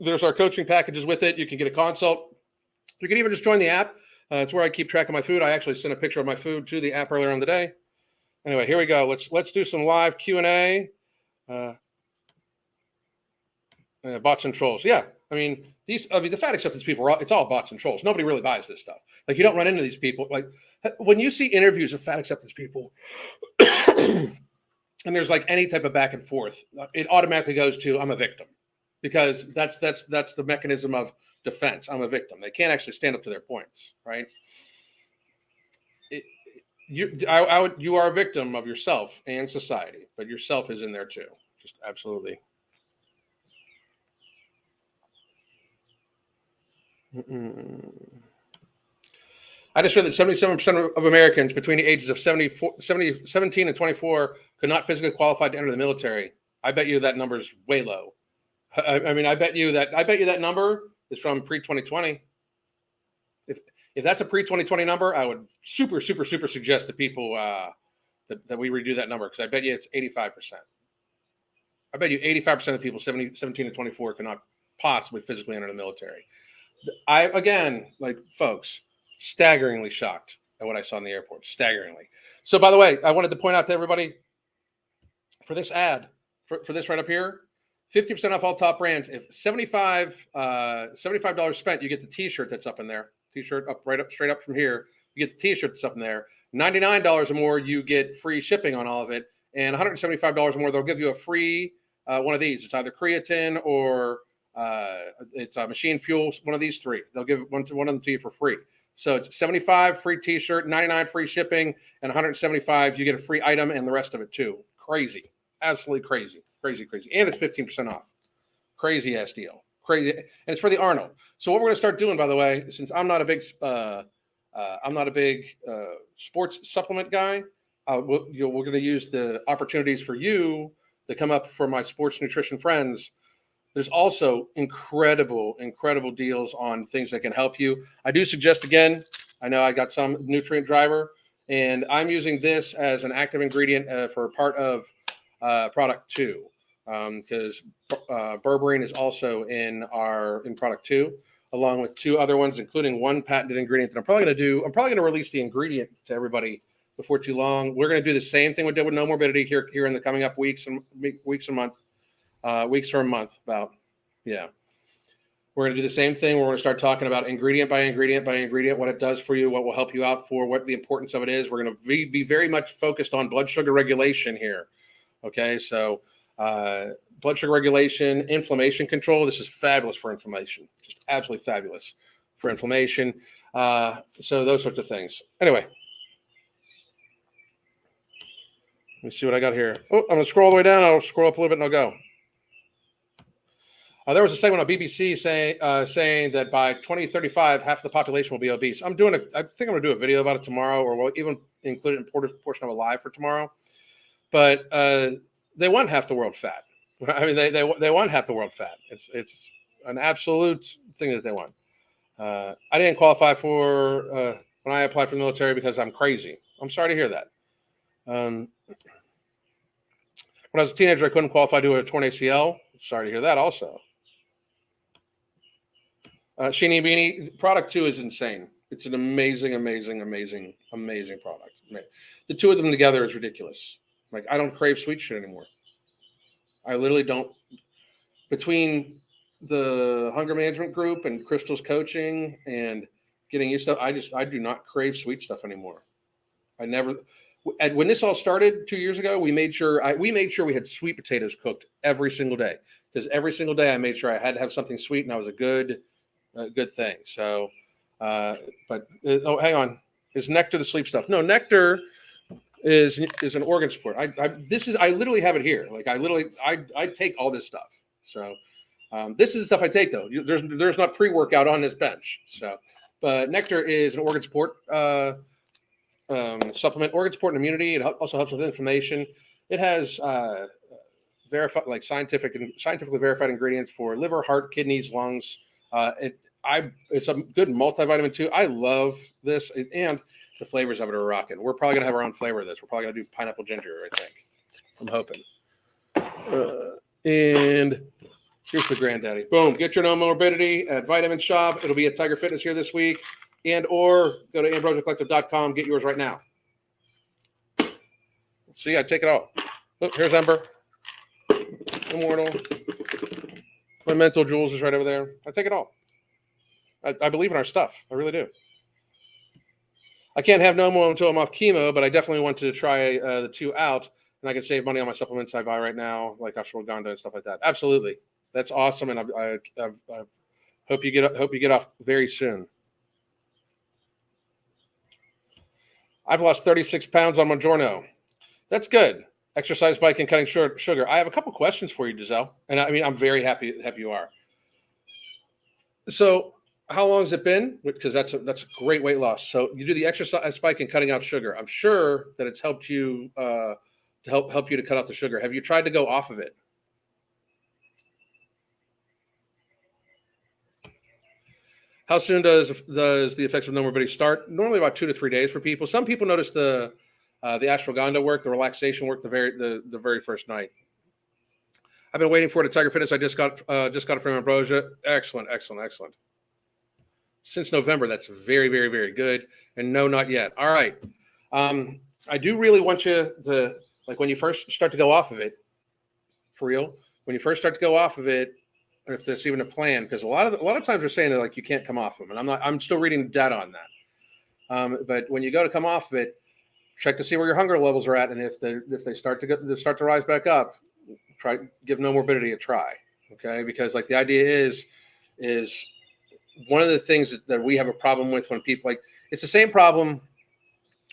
there's our coaching packages with it. You can get a consult. You can even just join the app. It's where I keep track of my food. I actually sent a picture of my food to the app earlier on the day. Anyway, here we go. Let's do some live Q&A. Bots and trolls. Yeah. I mean, the fat acceptance people, it's all bots and trolls. Nobody really buys this stuff. Like, you don't run into these people. Like, when you see interviews of fat acceptance people, and there's like any type of back and forth, it automatically goes to, I'm a victim, because that's the mechanism of defense. I'm a victim. They can't actually stand up to their points, right? You are a victim of yourself and society, but yourself is in there too. Just absolutely. I just read that 77% of Americans between the ages of 17 and 24 could not physically qualify to enter the military. I bet you that number is way low. I mean, I bet you that number is from pre-2020. If that's a pre-2020 number, I would super suggest to people that we redo that number, because I bet you it's 85%. I bet you 85% of people 17 to 24 cannot possibly physically enter the military. Folks, staggeringly shocked at what I saw in the airport. Staggeringly. So, by the way, I wanted to point out to everybody, for this ad, for this right up here, 50% off all top brands. If $75 spent, you get the T-shirt that's up in there. T-shirt straight up from here. You get the T-shirt that's up in there. $99 or more, you get free shipping on all of it. And $175 or more, they'll give you a free one of these. It's either creatine or it's machine fuel. One of these three. They'll give one of them to you for free. So it's $75 free T-shirt, $99 free shipping, and $175 you get a free item and the rest of it too. Crazy, absolutely crazy, and it's 15% off. Crazy ass deal, crazy, and it's for the Arnold. So what we're going to start doing, by the way, since I'm not a big sports supplement guy, we're going to use the opportunities for you to come up for my sports nutrition friends. There's also incredible deals on things that can help you. I do suggest, again, I know I got some Nutrient Driver, and I'm using this as an active ingredient for part of product 2, because berberine is also in product 2, along with 2 other ones, including one patented ingredient that I'm probably going to release the ingredient to everybody before too long. We're going to do the same thing we did with No Morbidity here in the coming up weeks or a month. We're going to do the same thing. We're going to start talking about ingredient by ingredient, what it does for you, what will help you out for, what the importance of it is. We're going to be very much focused on blood sugar regulation here. Okay, so blood sugar regulation, inflammation control. This is fabulous for inflammation, just absolutely fabulous for inflammation. So those sorts of things. Anyway, let me see what I got here. Oh, I'm going to scroll all the way down. I'll scroll up a little bit and I'll go. There was a segment on BBC saying that by 2035, half the population will be obese. I think I'm going to do a video about it tomorrow, or we'll even include it in portion of a live for tomorrow. But they want half the world fat. I mean, they want half the world fat. It's an absolute thing that they want. I didn't qualify for when I applied for the military because I'm crazy. I'm sorry to hear that. When I was a teenager, I couldn't qualify to a torn ACL. Sorry to hear that also. Sheeny Beanie, product 2 is insane. It's an amazing product. The 2 of them together is ridiculous. Like, I don't crave sweet shit anymore. I literally don't. Between the hunger management group and Crystal's coaching and getting used to, I do not crave sweet stuff anymore. I never. When this all started 2 years ago, we made sure we had sweet potatoes cooked every single day, because every single day I made sure I had to have something sweet, and that was a good thing. So, hang on, is nectar the sleep stuff? No, nectar is an organ support. I literally have it here. Like, I take all this stuff. So, this is the stuff I take though. There's not pre-workout on this bench. So, but nectar is an organ support supplement, organ support and immunity. It also helps with inflammation. It has scientifically verified ingredients for liver, heart, kidneys, lungs. It's a good multivitamin too. I love this, and the flavors of it are rocking. We're probably gonna have our own flavor of this. We're probably gonna do pineapple ginger, I think. I'm hoping. And here's the granddaddy. Boom! Get your No Morbidity at Vitamin Shop. It'll be at Tiger Fitness here this week, or go to AmbrosiaCollective.com. Get yours right now. See, I take it all. Look, here's Ember, Immortal. My mental jewels is right over there. I take it all. I believe in our stuff. I really do. I can't have no more until I'm off chemo, but I definitely want to try the 2 out, and I can save money on my supplements I buy right now, like ashwagandha and stuff like that. Absolutely, that's awesome, and I hope you get off very soon. I've lost 36 pounds on Mounjaro. That's good. Exercise, bike, and cutting sugar. I have a couple questions for you, Giselle, and I mean I'm very happy you are. So, how long has it been? Because that's a great weight loss. So you do the exercise spike and cutting out sugar. I'm sure that it's helped you to help you to cut out the sugar. Have you tried to go off of it? How soon does the effects of no morbidity start? Normally about 2 to 3 days for people. Some people notice the ashwagandha work, the relaxation work, the very first night. I've been waiting for it at Tiger Fitness. I just got it from Ambrosia. Excellent. Since November, that's very, very, very good. And no, not yet. All right. I do really want you to, like, when you first start to go off of it, for real, when you first start to go off of it, or if there's even a plan, because a lot of times they're saying that, like, you can't come off of them, and I'm still reading data on that. But when you go to come off of it, check to see where your hunger levels are at, and if they start to rise back up, give no morbidity a try, okay? Because, like, the idea is one of the things that we have a problem with when people, like, it's the same problem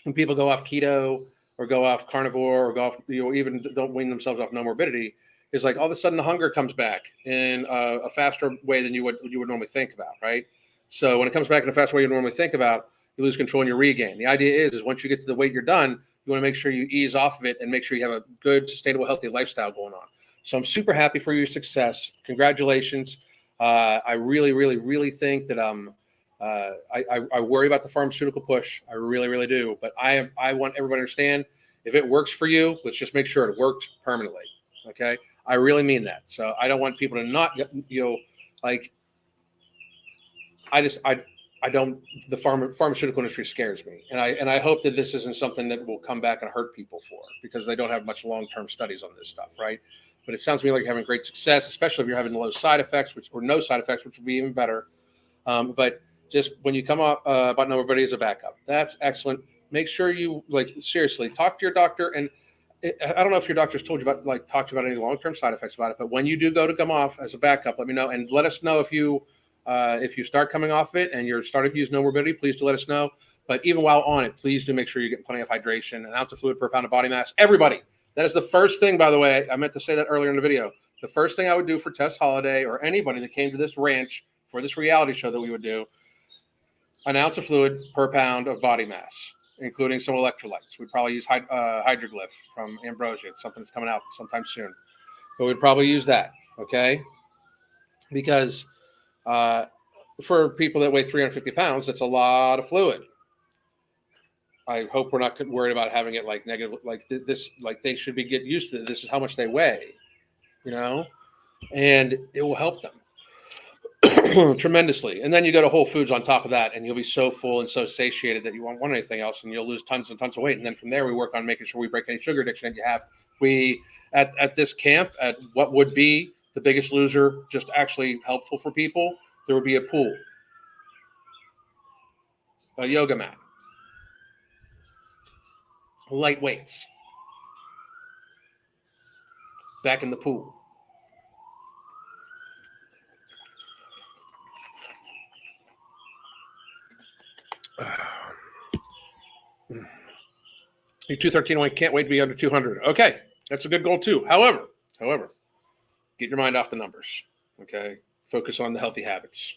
when people go off keto or go off carnivore or go off, even don't wean themselves off no morbidity, is like all of a sudden the hunger comes back in a faster way than you would normally think about, right? So when it comes back in a faster way you normally think about, you lose control and you regain. The idea is once you get to the weight you're done, you want to make sure you ease off of it and make sure you have a good, sustainable, healthy lifestyle going on. So I'm super happy for your success. Congratulations. I really, really, really think that I worry about the pharmaceutical push. I really, really do. But I want everybody to understand, if it works for you, let's just make sure it worked permanently. Okay, I really mean that. So I don't want people to not, like, I don't. The pharmaceutical industry scares me, and I hope that this isn't something that will come back and hurt people for, because they don't have much long-term studies on this stuff, right? But it sounds to me like you're having great success, especially if you're having low side effects, or no side effects, which would be even better. But just when you come up about no morbidity as a backup, that's excellent. Make sure you, like, seriously talk to your doctor. And I don't know if your doctor's told you about, like, talked about any long-term side effects about it, but when you do go to come off as a backup, let me know, and let us know if you start coming off it and you're starting to use no morbidity. Please do let us know. But even while on it, please do make sure you're getting plenty of hydration, an ounce of fluid per pound of body mass. Everybody, that is the first thing, by the way. I meant to say that earlier in the video. The first thing I would do for Tess Holliday or anybody that came to this ranch for this reality show that we would do, an ounce of fluid per pound of body mass, including some electrolytes. We'd probably use Hydroglyph from Ambrosia. It's something that's coming out sometime soon. But we'd probably use that, okay? Because for people that weigh 350 pounds, that's a lot of fluid. I hope we're not worried about having it like negative, like this, like they should be getting used to it. This is how much they weigh, and it will help them tremendously. And then you go to Whole Foods on top of that, and you'll be so full and so satiated that you won't want anything else, and you'll lose tons and tons of weight. And then from there, we work on making sure we break any sugar addiction that you have. We, at this camp, at what would be the Biggest Loser, just actually helpful for people, there would be a pool, a yoga mat, light weights, back in the pool. You're 213 weight, can't wait to be under 200. Okay, that's a good goal too. However, get your mind off the numbers. Okay, focus on the healthy habits.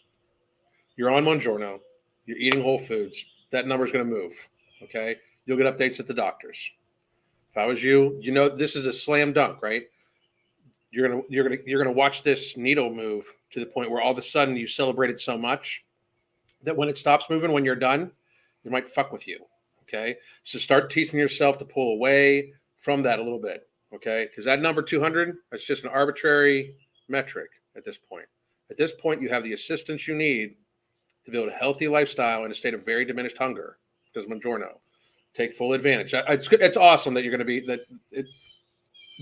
You're on Mounjaro. You're eating whole foods. That number is going to move. Okay, you'll get updates at the doctors. If I was you, this is a slam dunk, right? You're gonna watch this needle move to the point where all of a sudden you celebrate it so much that when it stops moving, when you're done, it might fuck with you. Okay, so start teaching yourself to pull away from that a little bit. Okay, because that number 200, that's just an arbitrary metric at this point. At this point, you have the assistance you need to build a healthy lifestyle in a state of very diminished hunger. Because Mounjaro, take full advantage. It's awesome that you're going to be that.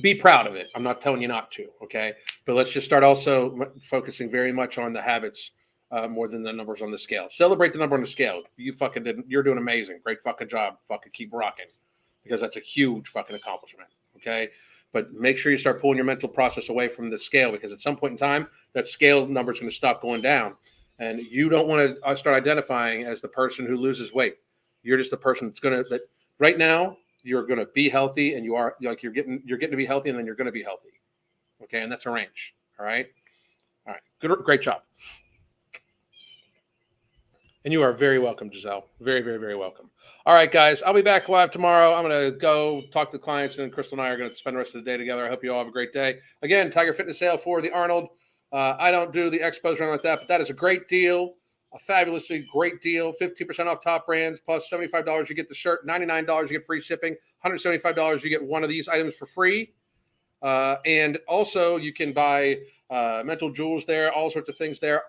be proud of it. I'm not telling you not to, okay? But let's just start also focusing very much on the habits more than the numbers on the scale. Celebrate the number on the scale. You fucking did. You're doing amazing. Great fucking job. Fucking keep rocking, because that's a huge fucking accomplishment, okay? But make sure you start pulling your mental process away from the scale, because at some point in time, that scale number is going to stop going down. And you don't want to start identifying as the person who loses weight. You're just the person that's going to, that right now, you're going to be healthy, and you're getting to be healthy, and then you're going to be healthy. Okay. And that's a range. All right. All right. Good. Great job. And you are very welcome, Giselle. Very, very, very welcome. All right, guys. I'll be back live tomorrow. I'm going to go talk to the clients, and Crystal and I are going to spend the rest of the day together. I hope you all have a great day. Again, Tiger Fitness sale for the Arnold. I don't do the expos or anything like that, but that is a great deal, a fabulously great deal. 15% off top brands, plus $75 you get the shirt, $99 you get free shipping, $175 you get one of these items for free. And also you can buy mental jewels there, all sorts of things there.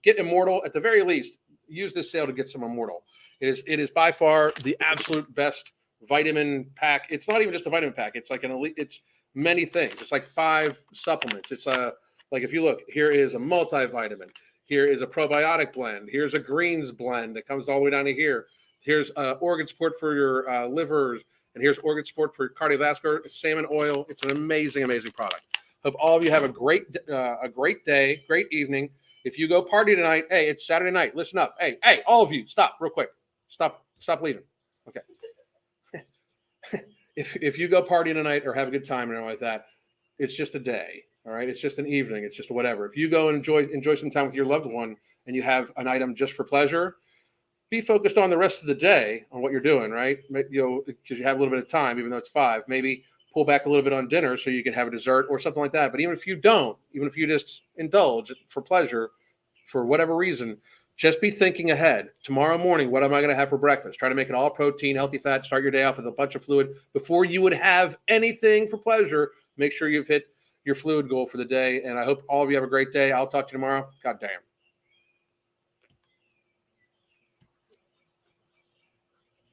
Get Immortal at the very least. Use this sale to get some Immortal. It is by far the absolute best vitamin pack. It's not even just a vitamin pack. It's like an elite. It's many things. It's like 5 supplements. It's like if you look, here is a multivitamin. Here is a probiotic blend. Here's a greens blend that comes all the way down to here. Here's organ support for your livers, and here's organ support for your cardiovascular. Salmon oil. It's an amazing, amazing product. Hope all of you have a great day, great evening. If you go party tonight, hey, it's Saturday night. Listen up. Hey, all of you, stop real quick. Stop leaving. Okay. If you go party tonight or have a good time and everything like that, it's just a day. All right. It's just an evening. It's just whatever. If you go and enjoy some time with your loved one and you have an item just for pleasure, be focused on the rest of the day on what you're doing, right? Because you have a little bit of time, even though it's 5, maybe pull back a little bit on dinner so you can have a dessert or something like that. But even if you don't, even if you just indulge for pleasure, for whatever reason, just be thinking ahead. Tomorrow morning, what am I going to have for breakfast? Try to make it all protein, healthy fat, start your day off with a bunch of fluid. Before you would have anything for pleasure, make sure you've hit your fluid goal for the day. And I hope all of you have a great day. I'll talk to you tomorrow. God damn.